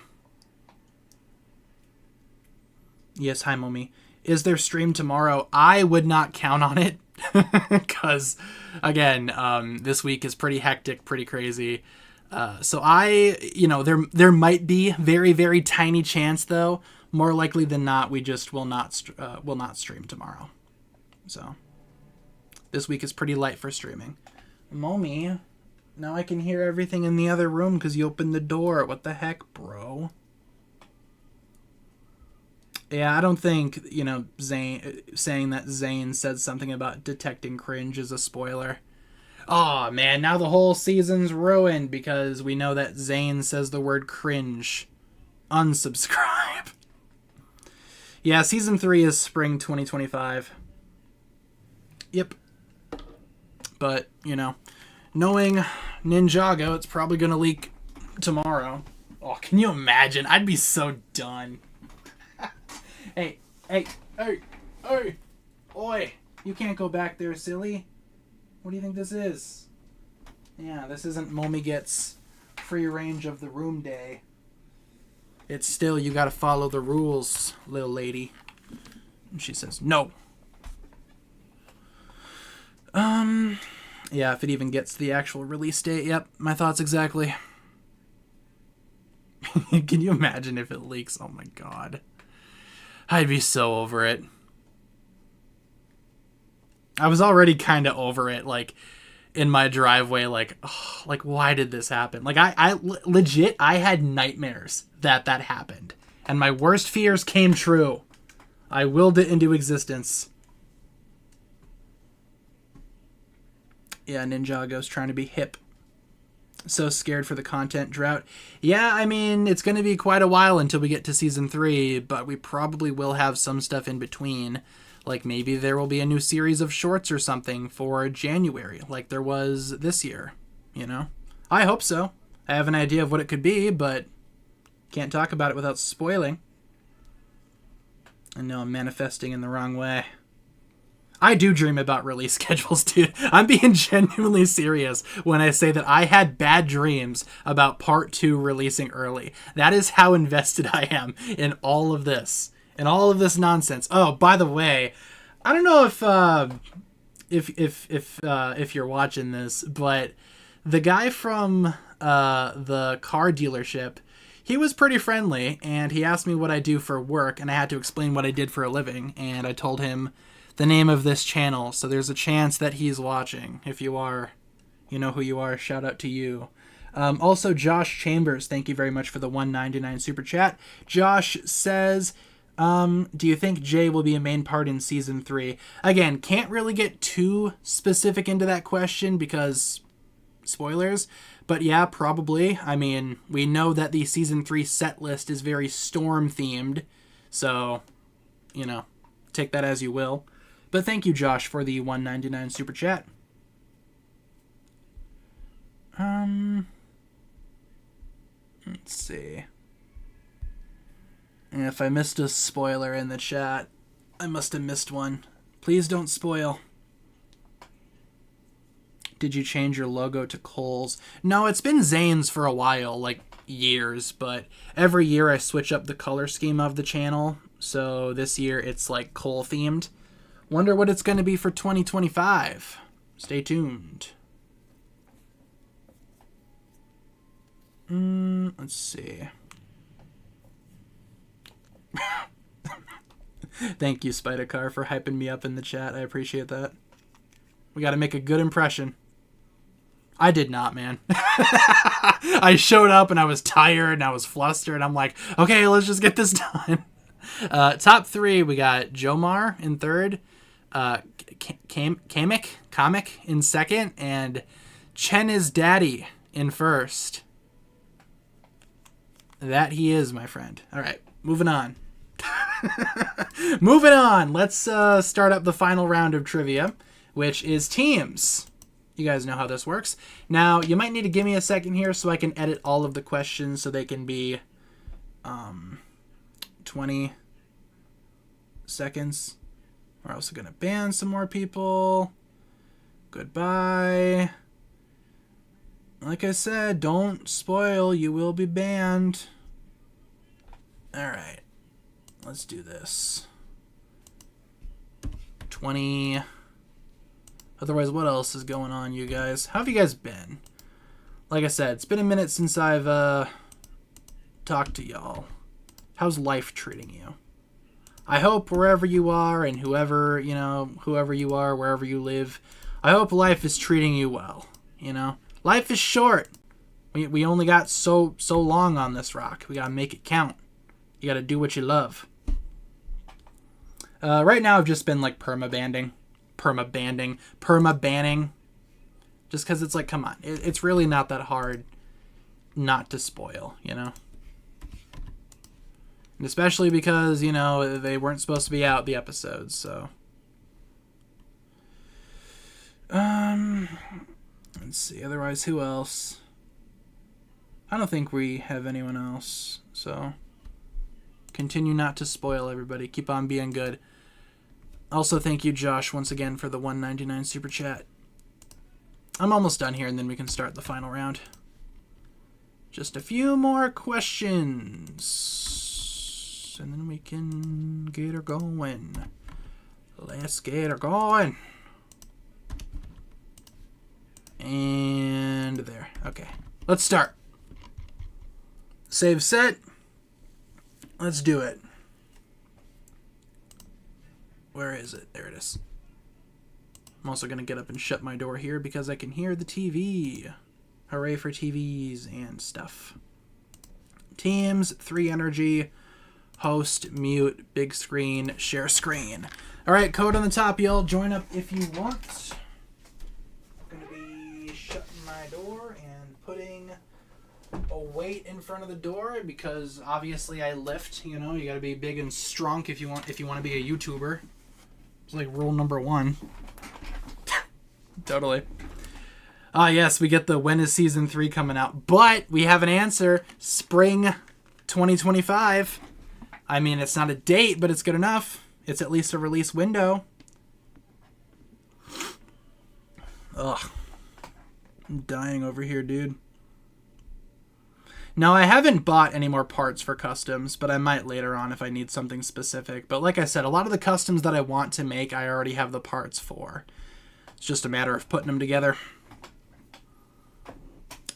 Yes, hi, Momi. Is there stream tomorrow? I would not count on it. Because, again, this week is pretty hectic, pretty crazy. So there might be very, very tiny chance, though. More likely than not, we just will not stream tomorrow. So, this week is pretty light for streaming. Momi, now I can hear everything in the other room because you opened the door. What the heck, bro? Yeah, I don't think, saying that Zane said something about detecting cringe is a spoiler. Oh man, now the whole season's ruined because we know that Zane says the word cringe. Unsubscribe. Yeah, season 3 is spring 2025. Yep. But, knowing Ninjago, it's probably going to leak tomorrow. Oh, can you imagine? I'd be so done. Hey, oi, you can't go back there, silly. What do you think this is? Yeah, this isn't Momi gets free range of the room day. It's still, you gotta follow the rules, little lady. And she says, no. Yeah, if it even gets the actual release date, yep, my thoughts exactly. Can you imagine if it leaks? Oh my god. I'd be so over it. I was already kind of over it, like, in my driveway, like, oh, like, why did this happen? Like, I legit, I had nightmares that happened. And my worst fears came true. I willed it into existence. Yeah, Ninjago's trying to be hip. So scared for the content drought. Yeah, I mean, it's going to be quite a while until we get to season 3, but we probably will have some stuff in between. Like, maybe there will be a new series of shorts or something for January, like there was this year, I hope so. I have an idea of what it could be, but can't talk about it without spoiling. I know I'm manifesting in the wrong way. I do dream about release schedules, dude. I'm being genuinely serious when I say that I had bad dreams about part 2 releasing early. That is how invested I am in all of this. And all of this nonsense. Oh, by the way, I don't know if you're watching this, but the guy from the car dealership, he was pretty friendly, and he asked me what I do for work, and I had to explain what I did for a living, and I told him the name of this channel, so there's a chance that he's watching. If you are, you know who you are. Shout out to you. Also, Josh Chambers, thank you very much for the $1.99 super chat. Josh says, do you think Jay will be a main part in season 3? Again, can't really get too specific into that question because spoilers, but yeah, probably. I mean, we know that the season 3 set list is very storm themed, so, you know, take that as you will. But thank you, Josh, for the $1.99 super chat. Let's see. And if I missed a spoiler in the chat, I must have missed one. Please don't spoil. Did you change your logo to Cole's? No, it's been Zane's for a while, like years, but every year I switch up the color scheme of the channel. So this year it's like Cole themed. Wonder what it's going to be for 2025. Stay tuned. Let's see. Thank you, Spider-Car, for hyping me up in the chat. I appreciate that. We got to make a good impression. I did not, man. I showed up and I was tired and I was flustered. I'm like, okay, let's just get this done. Top 3, we got Jomar in 3rd, Kamek in 2nd, and Chen is Daddy in 1st. That he is, my friend. All right, moving on. Moving on. Let's start up the final round of trivia, which is teams. You guys know how this works. Now, you might need to give me a second here so I can edit all of the questions so they can be 20 seconds. We're also going to ban some more people. Goodbye. Like I said, don't spoil. You will be banned. All right. Let's do this. 20. Otherwise, what else is going on, you guys? How have you guys been? Like I said, it's been a minute since I've talked to y'all. How's life treating you? I hope wherever you are and whoever you are, wherever you live, I hope life is treating you well, you know? Life is short. We only got so long on this rock. We got to make it count. You got to do what you love. Right now I've just been like perma-banning. Just because it's like, come on. It's really not that hard not to spoil, you know? And especially because, you know, they weren't supposed to be out, the episodes, so. Let's see. Otherwise, who else? I don't think we have anyone else, so. Continue not to spoil, everybody. Keep on being good. Also, thank you, Josh, once again for the $1.99 super chat. I'm almost done here, and then we can start the final round. Just a few more questions, and then we can get her going. Let's get her going. And there. Okay. Let's start. Save set. Let's do it. Where is it? There it is. I'm also going to get up and shut my door here because I can hear the TV. Hooray for TVs and stuff. Teams, 3 energy, host, mute, big screen, share screen. All right, code on the top, y'all. Join up if you want. I'm going to be shutting my door and putting a weight in front of the door because obviously I lift. You know, you got to be big and strong if you want to be a YouTuber. It's like rule number 1. Totally. Ah, yes, we get the when is season 3 coming out, but we have an answer. Spring 2025. I mean, it's not a date, but it's good enough. It's at least a release window. Ugh. I'm dying over here, dude. Now, I haven't bought any more parts for customs, but I might later on if I need something specific. But like I said, a lot of the customs that I want to make, I already have the parts for. It's just a matter of putting them together.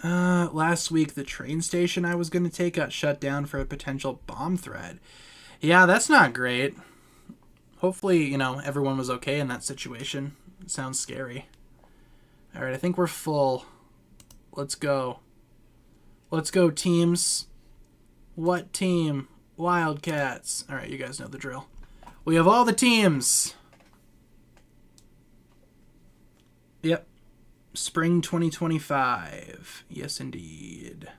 Last week, the train station I was going to take got shut down for a potential bomb threat. Yeah, that's not great. Hopefully, you know, everyone was okay in that situation. It sounds scary. Alright, I think we're full. Let's go. Let's go, teams. What team? Wildcats. Alright, you guys know the drill. We have all the teams. Yep. Spring 2025. Yes, indeed.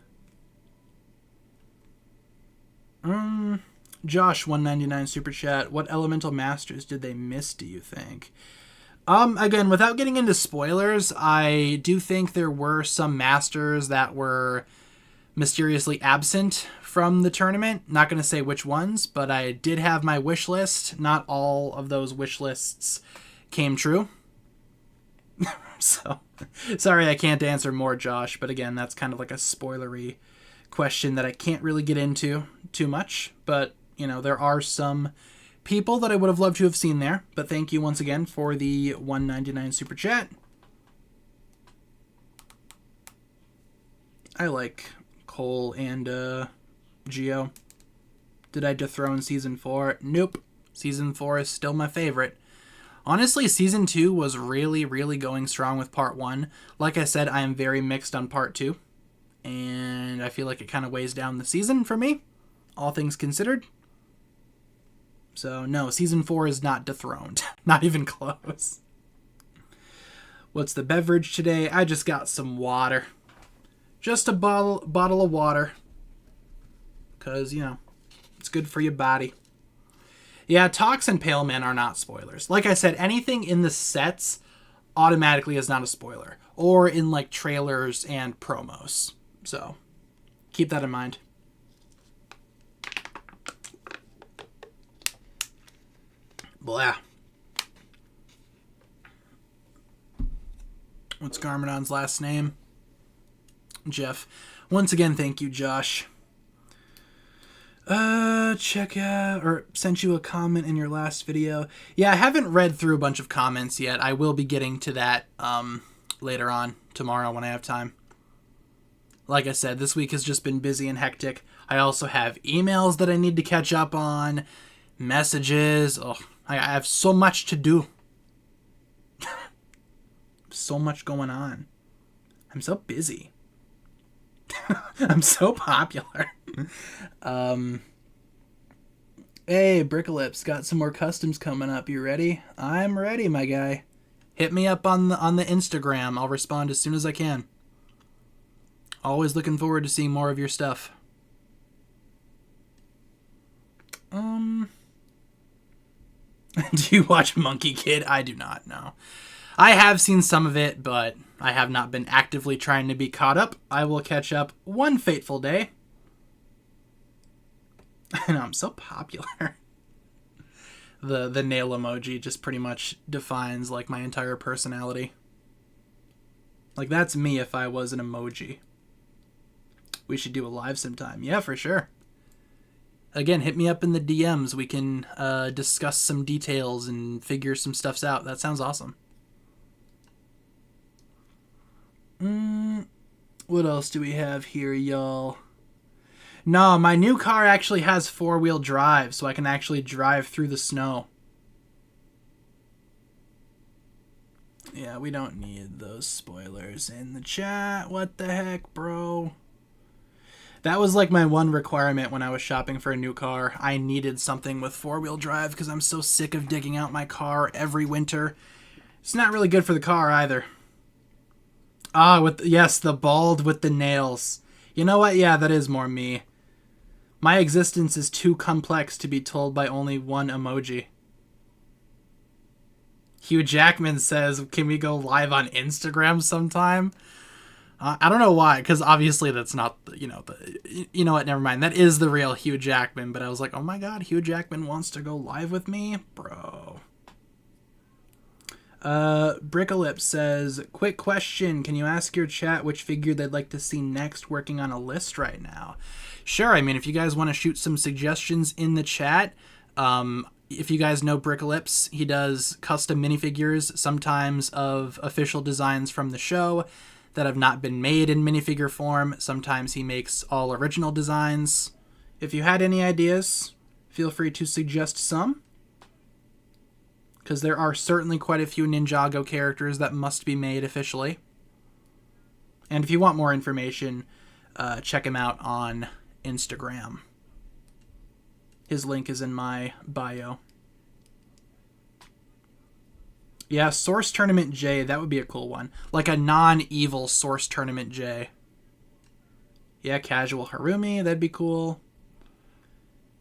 Josh, 199 Super Chat. What Elemental Masters did they miss, do you think? Again, without getting into spoilers, I do think there were some Masters that were mysteriously absent from the tournament. Not going to say which ones, but I did have my wish list. Not all of those wish lists came true. So, sorry I can't answer more, Josh, but again, that's kind of like a spoilery question that I can't really get into too much, but, you know, there are some people that I would have loved to have seen there, but thank you once again for the 199 Super Chat. I like Cole and Geo. Did I dethrone Season 4? Nope. Season 4 is still my favorite. Honestly, Season 2 was really, really going strong with Part 1. Like I said, I am very mixed on Part 2. And I feel like it kind of weighs down the season for me, all things considered. So, no, Season 4 is not dethroned. Not even close. What's the beverage today? I just got some water. Just a bottle of water. Because, you know, it's good for your body. Yeah, Tox and Pale Man are not spoilers. Like I said, anything in the sets automatically is not a spoiler. Or in, like, trailers and promos. So, keep that in mind. Blah. What's Garmadon's last name? Jeff. Once again, thank you, Josh. Check out, or sent you a comment in your last video. Yeah, I haven't read through a bunch of comments yet. I will be getting to that, later on, tomorrow when I have time. Like I said, this week has just been busy and hectic. I also have emails that I need to catch up on, messages. Oh, I have so much to do. So much going on. I'm so busy. I'm so popular. Hey, Bricklips, got some more customs coming up. You ready? I'm ready, my guy. Hit me up on the Instagram. I'll respond as soon as I can. Always looking forward to seeing more of your stuff. Do you watch Monkey Kid? I do not, no. I have seen some of it, but I have not been actively trying to be caught up. I will catch up one fateful day. I know, I'm so popular. The nail emoji just pretty much defines, like, my entire personality. Like, that's me if I was an emoji. We should do a live sometime. Yeah, for sure. Again, hit me up in the DMs. We can discuss some details and figure some stuffs out. That sounds awesome. What else do we have here, y'all? No, my new car actually has 4-wheel drive, so I can actually drive through the snow. Yeah, we don't need those spoilers in the chat. What the heck, bro? That was like my one requirement when I was shopping for a new car. I needed something with 4-wheel drive because I'm so sick of digging out my car every winter. It's not really good for the car either. Yes, the bald with the nails. You know what? Yeah, that is more me. My existence is too complex to be told by only one emoji. Hugh Jackman says, can we go live on Instagram sometime? I don't know why, because obviously that's not, you know what, never mind. That is the real Hugh Jackman, but I was like, oh my god, Hugh Jackman wants to go live with me? Bro. Brickalip says, quick question. Can you ask your chat which figure they'd like to see next? Working on a list right now. Sure. I mean, if you guys want to shoot some suggestions in the chat, if you guys know Brickalips, he does custom minifigures, sometimes of official designs from the show that have not been made in minifigure form. Sometimes he makes all original designs. If you had any ideas, feel free to suggest some, because there are certainly quite a few Ninjago characters that must be made officially. And if you want more information, check him out on Instagram. His link is in my bio. Yeah, Source Tournament J, that would be a cool one. Like a non-evil Source Tournament J. Yeah, Casual Harumi, that'd be cool.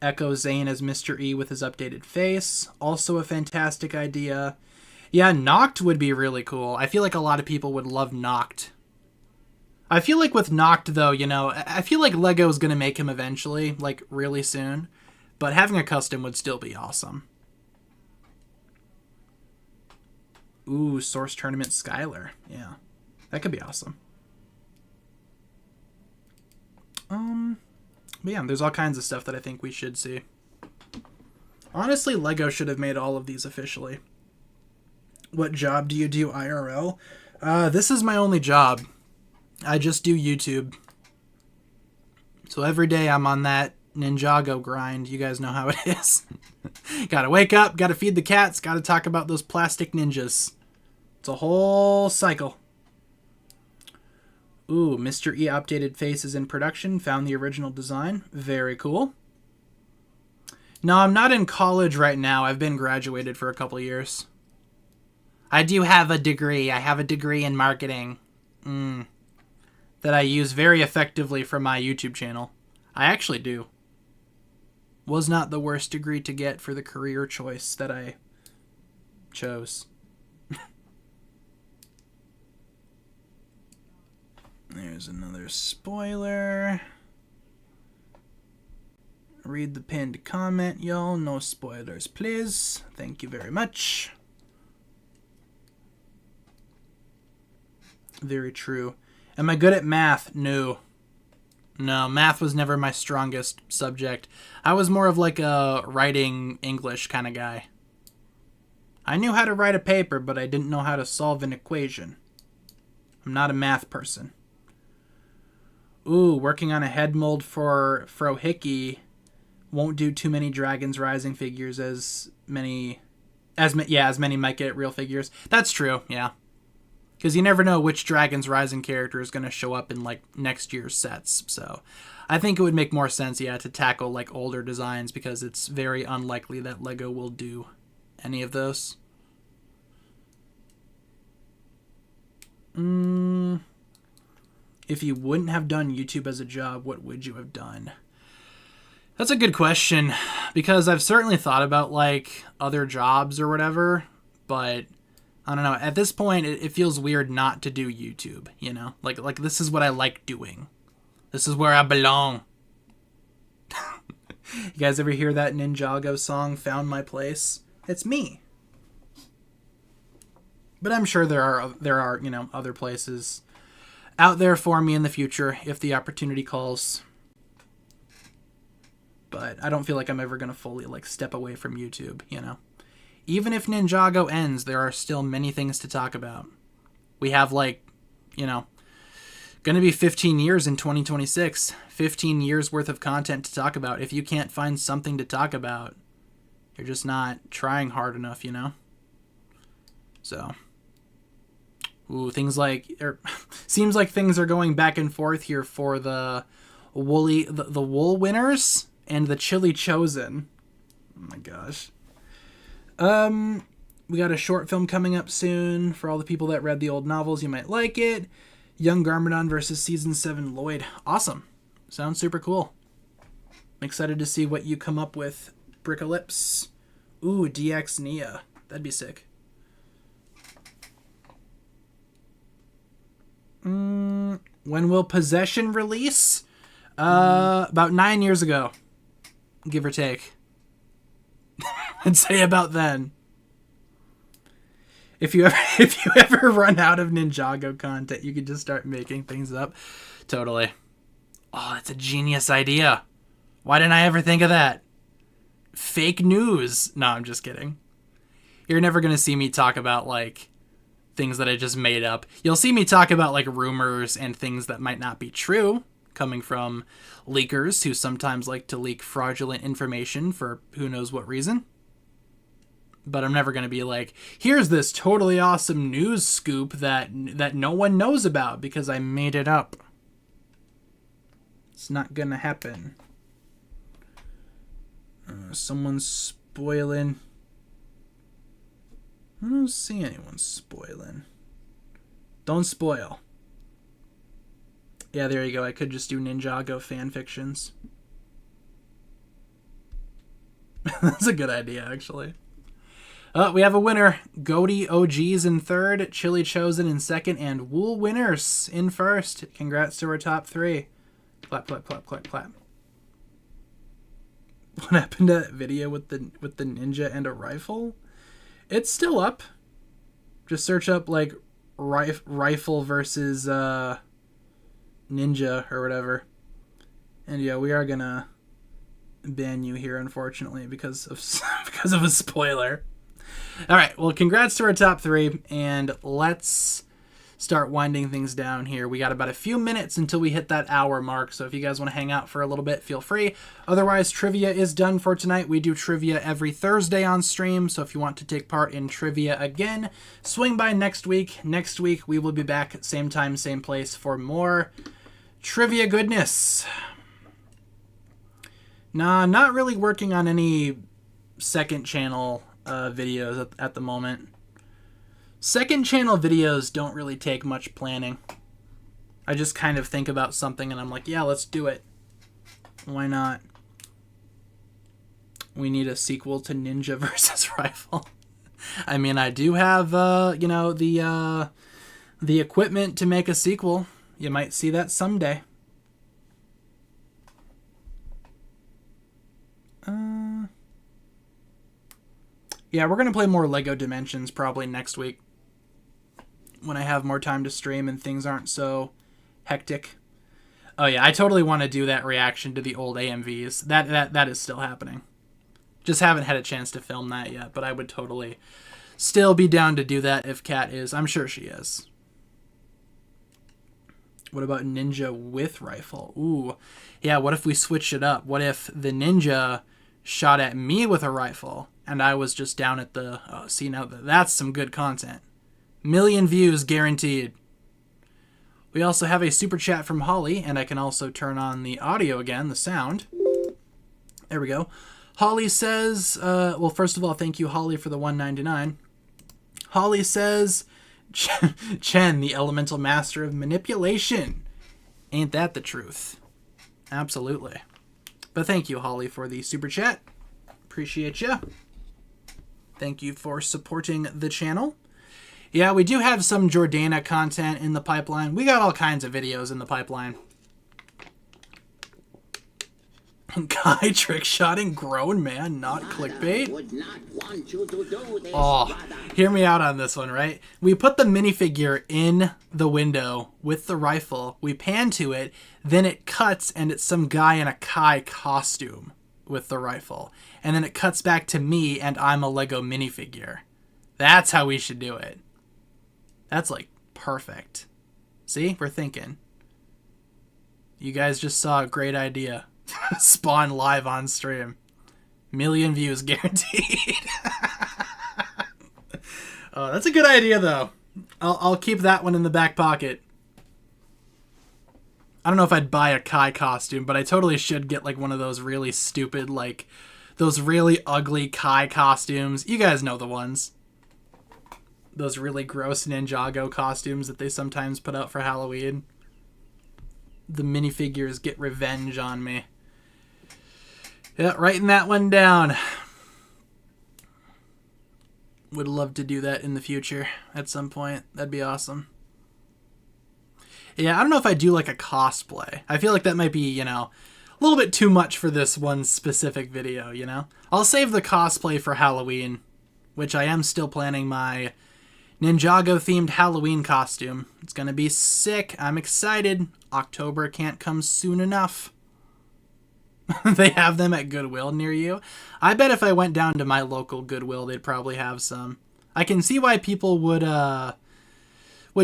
Echo Zane as Mr. E with his updated face. Also a fantastic idea. Yeah, Noct would be really cool. I feel like a lot of people would love Noct. I feel like with Noct, though, you know, I feel like Lego's going to make him eventually, like really soon. But having a custom would still be awesome. Ooh, Source Tournament Skylar. Yeah, that could be awesome. But yeah, there's all kinds of stuff that I think we should see. Honestly, Lego should have made all of these officially. What job do you do IRL? This is my only job. I just do YouTube. So every day I'm on that Ninjago grind. You guys know how it is. Gotta wake up, gotta feed the cats, gotta talk about those plastic ninjas. It's a whole cycle. Ooh, Mr. E updated face is in production. Found the original design. Very cool. No, I'm not in college right now. I've been graduated for a couple years. I do have a degree. I have a degree in marketing. That I use very effectively for my YouTube channel. I actually do. Was not the worst degree to get for the career choice that I chose. There's another spoiler. Read the pinned comment, y'all. No spoilers, please. Thank you very much. Very true. Am I good at math? No. No, math was never my strongest subject. I was more of like a writing English kind of guy. I knew how to write a paper, but I didn't know how to solve an equation. I'm not a math person. Ooh, working on a head mold for Frohickey. Won't do too many Dragons Rising figures as many might get real figures. That's true, yeah. Because you never know which Dragons Rising character is going to show up in, like, next year's sets. So I think it would make more sense, yeah, to tackle, like, older designs, because it's very unlikely that LEGO will do any of those. If you wouldn't have done YouTube as a job, what would you have done? That's a good question, because I've certainly thought about, like, other jobs or whatever, but I don't know. At this point, it feels weird not to do YouTube, you know? Like this is what I like doing. This is where I belong. You guys ever hear that Ninjago song, Found My Place? It's me. But I'm sure there are, you know, other places out there for me in the future if the opportunity calls. But I don't feel like I'm ever going to fully, like, step away from YouTube, you know? Even if Ninjago ends, there are still many things to talk about. We have, like, you know, going to be 15 years in 2026. 15 years worth of content to talk about. If you can't find something to talk about, you're just not trying hard enough, you know? So, ooh, things like, seems like things are going back and forth here for the wool winners and the chili chosen. Oh my gosh. We got a short film coming up soon. For all the people that read the old novels, you might like it. Young Garmadon versus Season 7 Lloyd. Awesome. Sounds super cool. I'm excited to see what you come up with, Brickalips. Ooh, DX Nia. That'd be sick. When will Possession release? About 9 years ago. Give or take. I'd say about then. If you ever if you ever run out of Ninjago content, you could just start making things up. Totally. Oh, that's a genius idea. Why didn't I ever think of that? Fake news. No, I'm just kidding. You're never going to see me talk about, like, things that I just made up. You'll see me talk about, like, rumors and things that might not be true, coming from leakers who sometimes like to leak fraudulent information for who knows what reason. But I'm never going to be like, here's this totally awesome news scoop that no one knows about because I made it up. It's not going to happen. Someone's spoiling. I don't see anyone spoiling. Don't spoil. Yeah, there you go. I could just do Ninjago fanfictions. That's a good idea, actually. We have a winner. Goaty OGs in third, Chili Chosen in second, and Wool Winners in first. Congrats to our top three. Clap, clap, clap, clap, clap. What happened to that video with the ninja and a rifle? It's still up. Just search up, like, rifle versus ninja or whatever. And yeah, we are gonna ban you here, unfortunately, because of because of a spoiler. All right, well, congrats to our top three, and let's start winding things down here. We got about a few minutes until we hit that hour mark, so if you guys want to hang out for a little bit, feel free. Otherwise, trivia is done for tonight. We do trivia every Thursday on stream, so if you want to take part in trivia again, swing by next week. Next week, we will be back same time, same place for more trivia goodness. Nah, not really working on any second channel videos at the moment. Second channel videos don't really take much planning. I just kind of think about something and I'm like, yeah, let's do it. Why not? We need a sequel to Ninja versus Rifle. I mean, I do have, you know, the equipment to make a sequel. You might see that someday. Yeah, we're going to play more LEGO Dimensions probably next week, when I have more time to stream and things aren't so hectic. Oh yeah, I totally want to do that reaction to the old AMVs. That is still happening. Just haven't had a chance to film that yet, but I would totally still be down to do that if Kat is. I'm sure she is. What about Ninja with rifle? Ooh, yeah, what if we switch it up? What if the Ninja shot at me with a rifle and I was just down at the... Oh, see, now that's some good content. 1,000,000 views guaranteed. We also have a super chat from Holly, and I can also turn on the audio again, the sound. There we go. Holly says, well, first of all, thank you, Holly, for the $1.99. Holly says, Chen, the elemental master of manipulation. Ain't that the truth? Absolutely. But thank you, Holly, for the super chat. Appreciate ya. Thank you for supporting the channel. Yeah, we do have some Jordana content in the pipeline. We got all kinds of videos in the pipeline. Guy trick-shotting grown man, not clickbait. Oh, hear me out on this one, right? We put the minifigure in the window with the rifle. We pan to it, then it cuts, and it's some guy in a Kai costume with the rifle. And then it cuts back to me, and I'm a Lego minifigure. That's how we should do it. That's, like, perfect. See? We're thinking. You guys just saw a great idea. Spawn live on stream. 1,000,000 views guaranteed. Oh, that's a good idea, though. I'll keep that one in the back pocket. I don't know if I'd buy a Kai costume, but I totally should get, like, one of those really stupid, like, those really ugly Kai costumes. You guys know the ones. Those really gross Ninjago costumes that they sometimes put out for Halloween. The minifigures get revenge on me. Yeah, writing that one down. Would love to do that in the future at some point. That'd be awesome. Yeah, I don't know if I do like a cosplay. I feel like that might be, you know, a little bit too much for this one specific video, you know? I'll save the cosplay for Halloween, which I am still planning my Ninjago themed Halloween costume. It's gonna be sick. I'm excited. October can't come soon enough. They have them at Goodwill near you. I bet if I went down to my local Goodwill, they'd probably have some. I can see why people would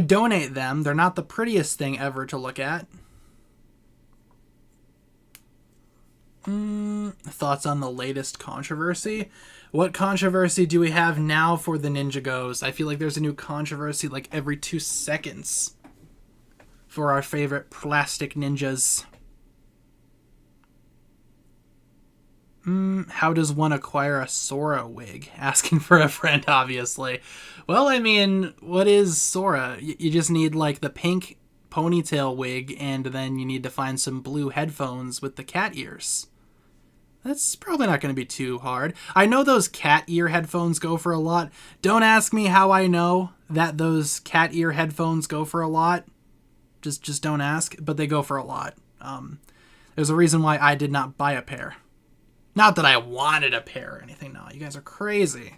donate them. They're not the prettiest thing ever to look at. Thoughts on the latest controversy? What controversy do we have now for the Ninjagos? I feel like there's a new controversy like every 2 seconds for our favorite plastic ninjas. How does one acquire a Sora wig? Asking for a friend, obviously. Well, I mean, what is Sora? You just need, like, the pink ponytail wig, and then you need to find some blue headphones with the cat ears. That's probably not going to be too hard. I know those cat ear headphones go for a lot. Don't ask me how I know that those cat ear headphones go for a lot. Just don't ask, but they go for a lot. There's a reason why I did not buy a pair. Not that I wanted a pair or anything. No, you guys are crazy.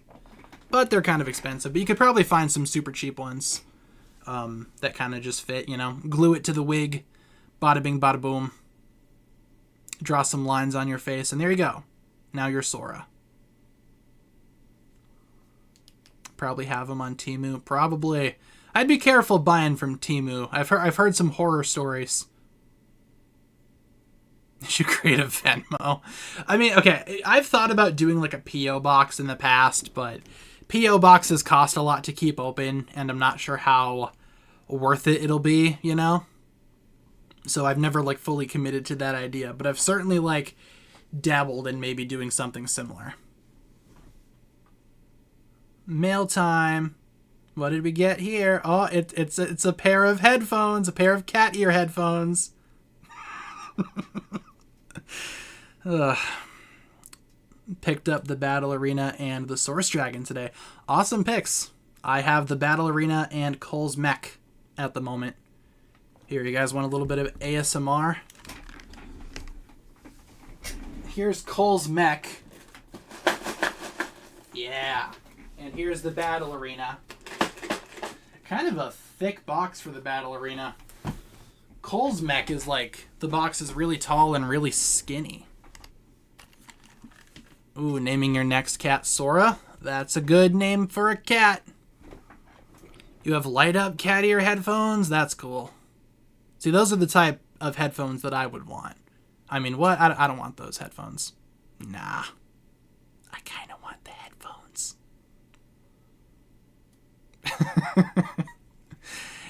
But they're kind of expensive. But you could probably find some super cheap ones that kind of just fit, you know. Glue it to the wig. Bada bing, bada boom. Draw some lines on your face. And there you go. Now you're Sora. Probably have them on Temu. Probably. I'd be careful buying from Temu. I've heard some horror stories. You should create a Venmo. I mean, okay, I've thought about doing like a P.O. box in the past, but P.O. boxes cost a lot to keep open, and I'm not sure how worth it'll be, you know? So I've never like fully committed to that idea, but I've certainly like dabbled in maybe doing something similar. Mail time. What did we get here? Oh, it's a pair of headphones, a pair of cat ear headphones. Picked up the Battle Arena and the Source Dragon today. Awesome picks. I have the Battle Arena and Cole's Mech at the moment. Here, you guys want a little bit of ASMR? Here's Cole's Mech. Yeah. And here's the Battle Arena. Kind of a thick box for the Battle Arena. Cole's Mech is like, the box is really tall and really skinny. Ooh, naming your next cat Sora? That's a good name for a cat. You have light up cat ear headphones? That's cool. See, those are the type of headphones that I would want. I mean, what? I don't want those headphones. Nah. I kind of want the headphones.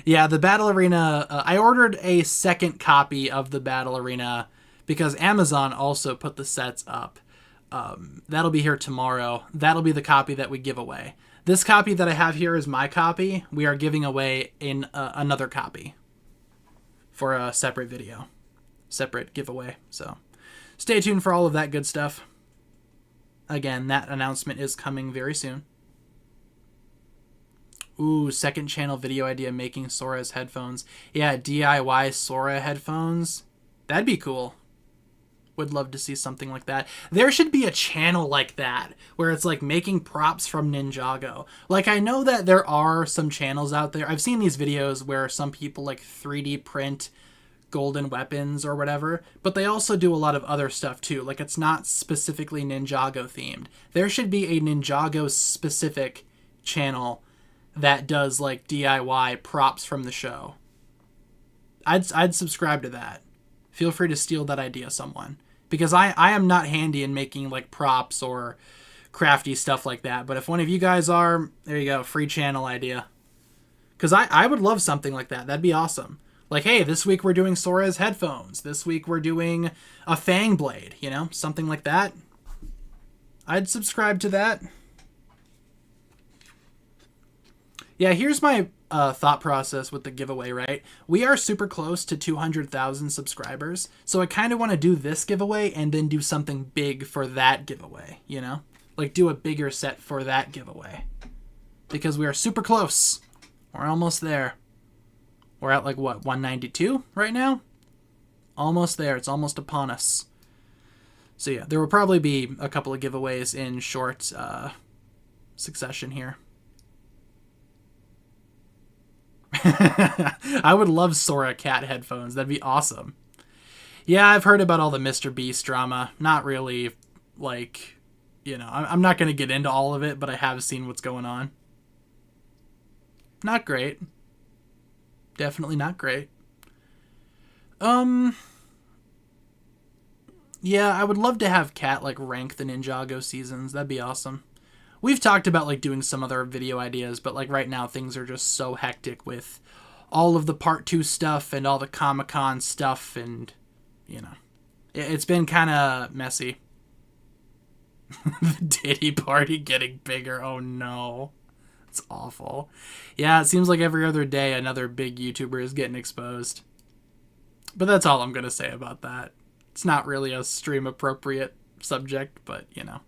Yeah, the Battle Arena, I ordered a second copy of the Battle Arena because Amazon also put the sets up. That'll be here tomorrow. That'll be the copy that we give away. This copy that I have here is my copy. We are giving away in another copy for a separate video, separate giveaway. So stay tuned for all of that good stuff. Again, that announcement is coming very soon. Ooh, second channel video idea, making Sora's headphones. Yeah, DIY Sora headphones. That'd be cool. Would love to see something like that. There should be a channel like that, where it's like making props from Ninjago. Like, I know that there are some channels out there. I've seen these videos where some people like 3D print golden weapons or whatever, but they also do a lot of other stuff too. Like, it's not specifically Ninjago themed. There should be a Ninjago specific channel that does like DIY props from the show. I'd subscribe to that. Feel free to steal that idea, someone. Because I am not handy in making like props or crafty stuff like that. But if one of you guys are, there you go, free channel idea. Because I would love something like that. That'd be awesome. Like, hey, this week we're doing Sora's headphones. This week we're doing a Fang Blade, you know? Something like that. I'd subscribe to that. Yeah, here's my thought process with the giveaway, right? We are super close to 200,000 subscribers, so I kind of want to do this giveaway and then do something big for that giveaway, you know? Like, do a bigger set for that giveaway. Because we are super close. We're almost there. We're at, like, what, 192 right now? Almost there. It's almost upon us. So, yeah, there will probably be a couple of giveaways in short succession here. I would love Sora cat headphones. That'd be awesome. Yeah, I've heard about all the Mr. Beast drama. Not really, like, you know, I'm not going to get into all of it, but I have seen what's going on. Not great. Definitely not great. Yeah, I would love to have Kat, like, rank the Ninjago seasons. That'd be awesome. We've talked about, like, doing some other video ideas, but, like, right now things are just so hectic with all of the Part 2 stuff and all the Comic-Con stuff, and, you know, it's been kind of messy. The Diddy party getting bigger. Oh, no. It's awful. Yeah, it seems like every other day another big YouTuber is getting exposed. But that's all I'm going to say about that. It's not really a stream-appropriate subject, but, you know.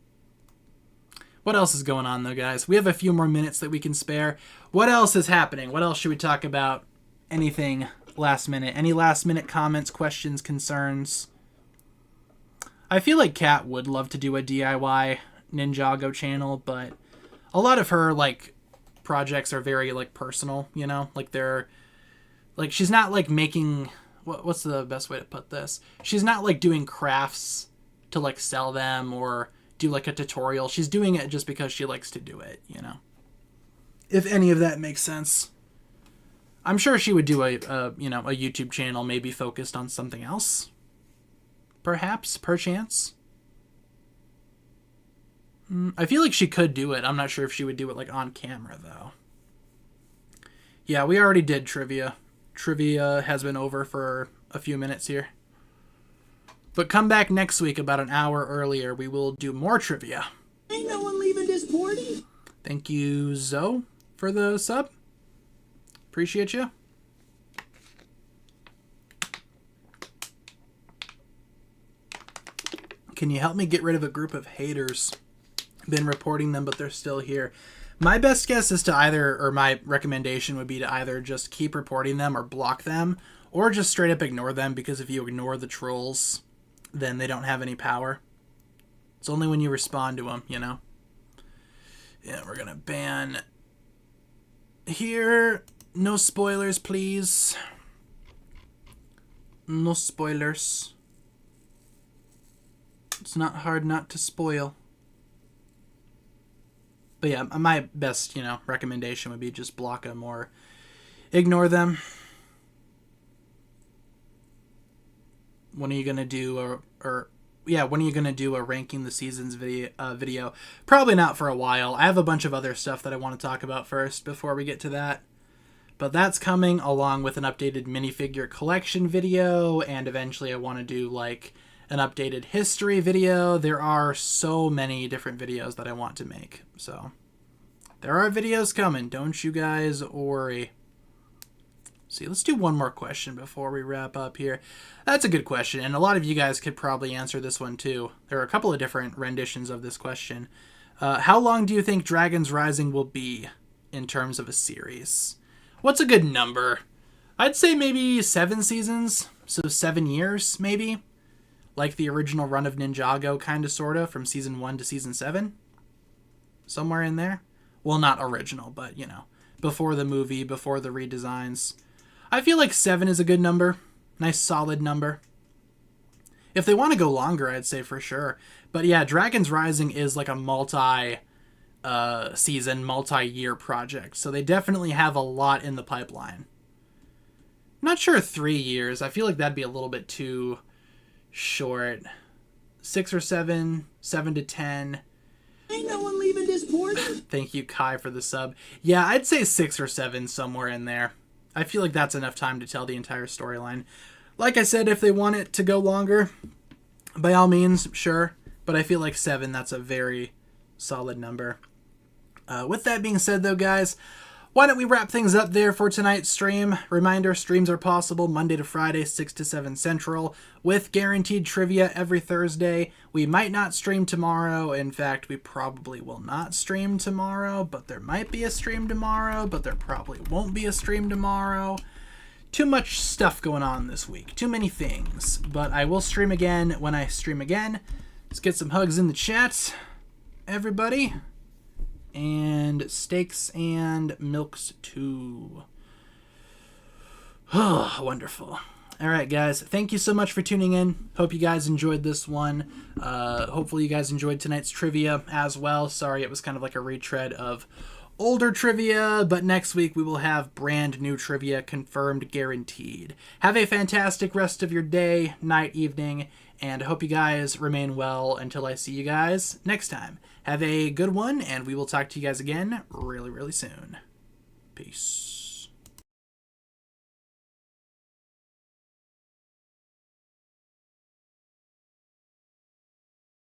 What else is going on, though, guys? We have a few more minutes that we can spare. What else is happening? What else should we talk about? Anything last minute? Any last-minute comments, questions, concerns? I feel like Kat would love to do a DIY Ninjago channel, but a lot of her, like, projects are very, like, personal, you know? Like, they're... Like, she's not, like, making... What's the best way to put this? She's not, like, doing crafts to, like, sell them or do, like, a tutorial. She's doing it just because she likes to do it, you know? If any of that makes sense. I'm sure she would do a YouTube channel maybe focused on something else. Perhaps, perchance. I feel like she could do it. I'm not sure if she would do it, like, on camera, though. Yeah, we already did trivia. Trivia has been over for a few minutes here. But come back next week about an hour earlier. We will do more trivia. Ain't no one leaving this party. Thank you, Zoe, for the sub. Appreciate you. Can you help me get rid of a group of haters? Been reporting them, but they're still here. My best guess is to either, or my recommendation would be to either just keep reporting them or block them, or just straight up ignore them, because if you ignore the trolls, then they don't have any power. It's only when you respond to them, you know? Yeah, we're gonna ban here. No spoilers, please. No spoilers. It's not hard not to spoil. But yeah, my best, recommendation would be just block them or ignore them. When are you gonna do when are you gonna do a ranking the seasons video? Probably not for a while. I have a bunch of other stuff that I want to talk about first before we get to that. But that's coming along with an updated minifigure collection video, and eventually I want to do like an updated history video. There are so many different videos that I want to make. So there are videos coming. Don't you guys worry. See, let's do one more question before we wrap up here. That's a good question, and a lot of you guys could probably answer this one too. There are a couple of different renditions of this question. How long do you think Dragons Rising will be in terms of a series? What's a good number? I'd say maybe 7 seasons, so 7 years maybe. Like the original run of Ninjago, kind of, sort of, from season 1 to season 7. Somewhere in there. Well, not original, but, before the movie, before the redesigns. I feel like 7 is a good number. Nice, solid number. If they want to go longer, I'd say for sure. But yeah, Dragons Rising is like a multi-season, multi-year project. So they definitely have a lot in the pipeline. I'm not sure 3 years. I feel like that'd be a little bit too short. 6 or 7, 7 to 10. Ain't no one leaving this party. Thank you, Kai, for the sub. Yeah, I'd say 6 or 7, somewhere in there. I feel like that's enough time to tell the entire storyline. Like I said, if they want it to go longer, by all means, sure. But I feel like 7, that's a very solid number. With that being said, though, guys, why don't we wrap things up there for tonight's stream? Reminder, streams are possible Monday to Friday, 6 to 7 Central, with guaranteed trivia every Thursday. We might not stream tomorrow. In fact, we probably will not stream tomorrow, but there might be a stream tomorrow, but there probably won't be a stream tomorrow. Too much stuff going on this week. Too many things. But I will stream again when I stream again. Let's get some hugs in the chat, everybody. And steaks and milks too. Oh, wonderful. All right, guys. Thank you so much for tuning in. Hope you guys enjoyed this one. Hopefully you guys enjoyed tonight's trivia as well. Sorry, it was kind of like a retread of older trivia, but next week we will have brand new trivia confirmed, guaranteed. Have a fantastic rest of your day, night, evening, and I hope you guys remain well until I see you guys next time. Have a good one, and we will talk to you guys again really, really soon. Peace.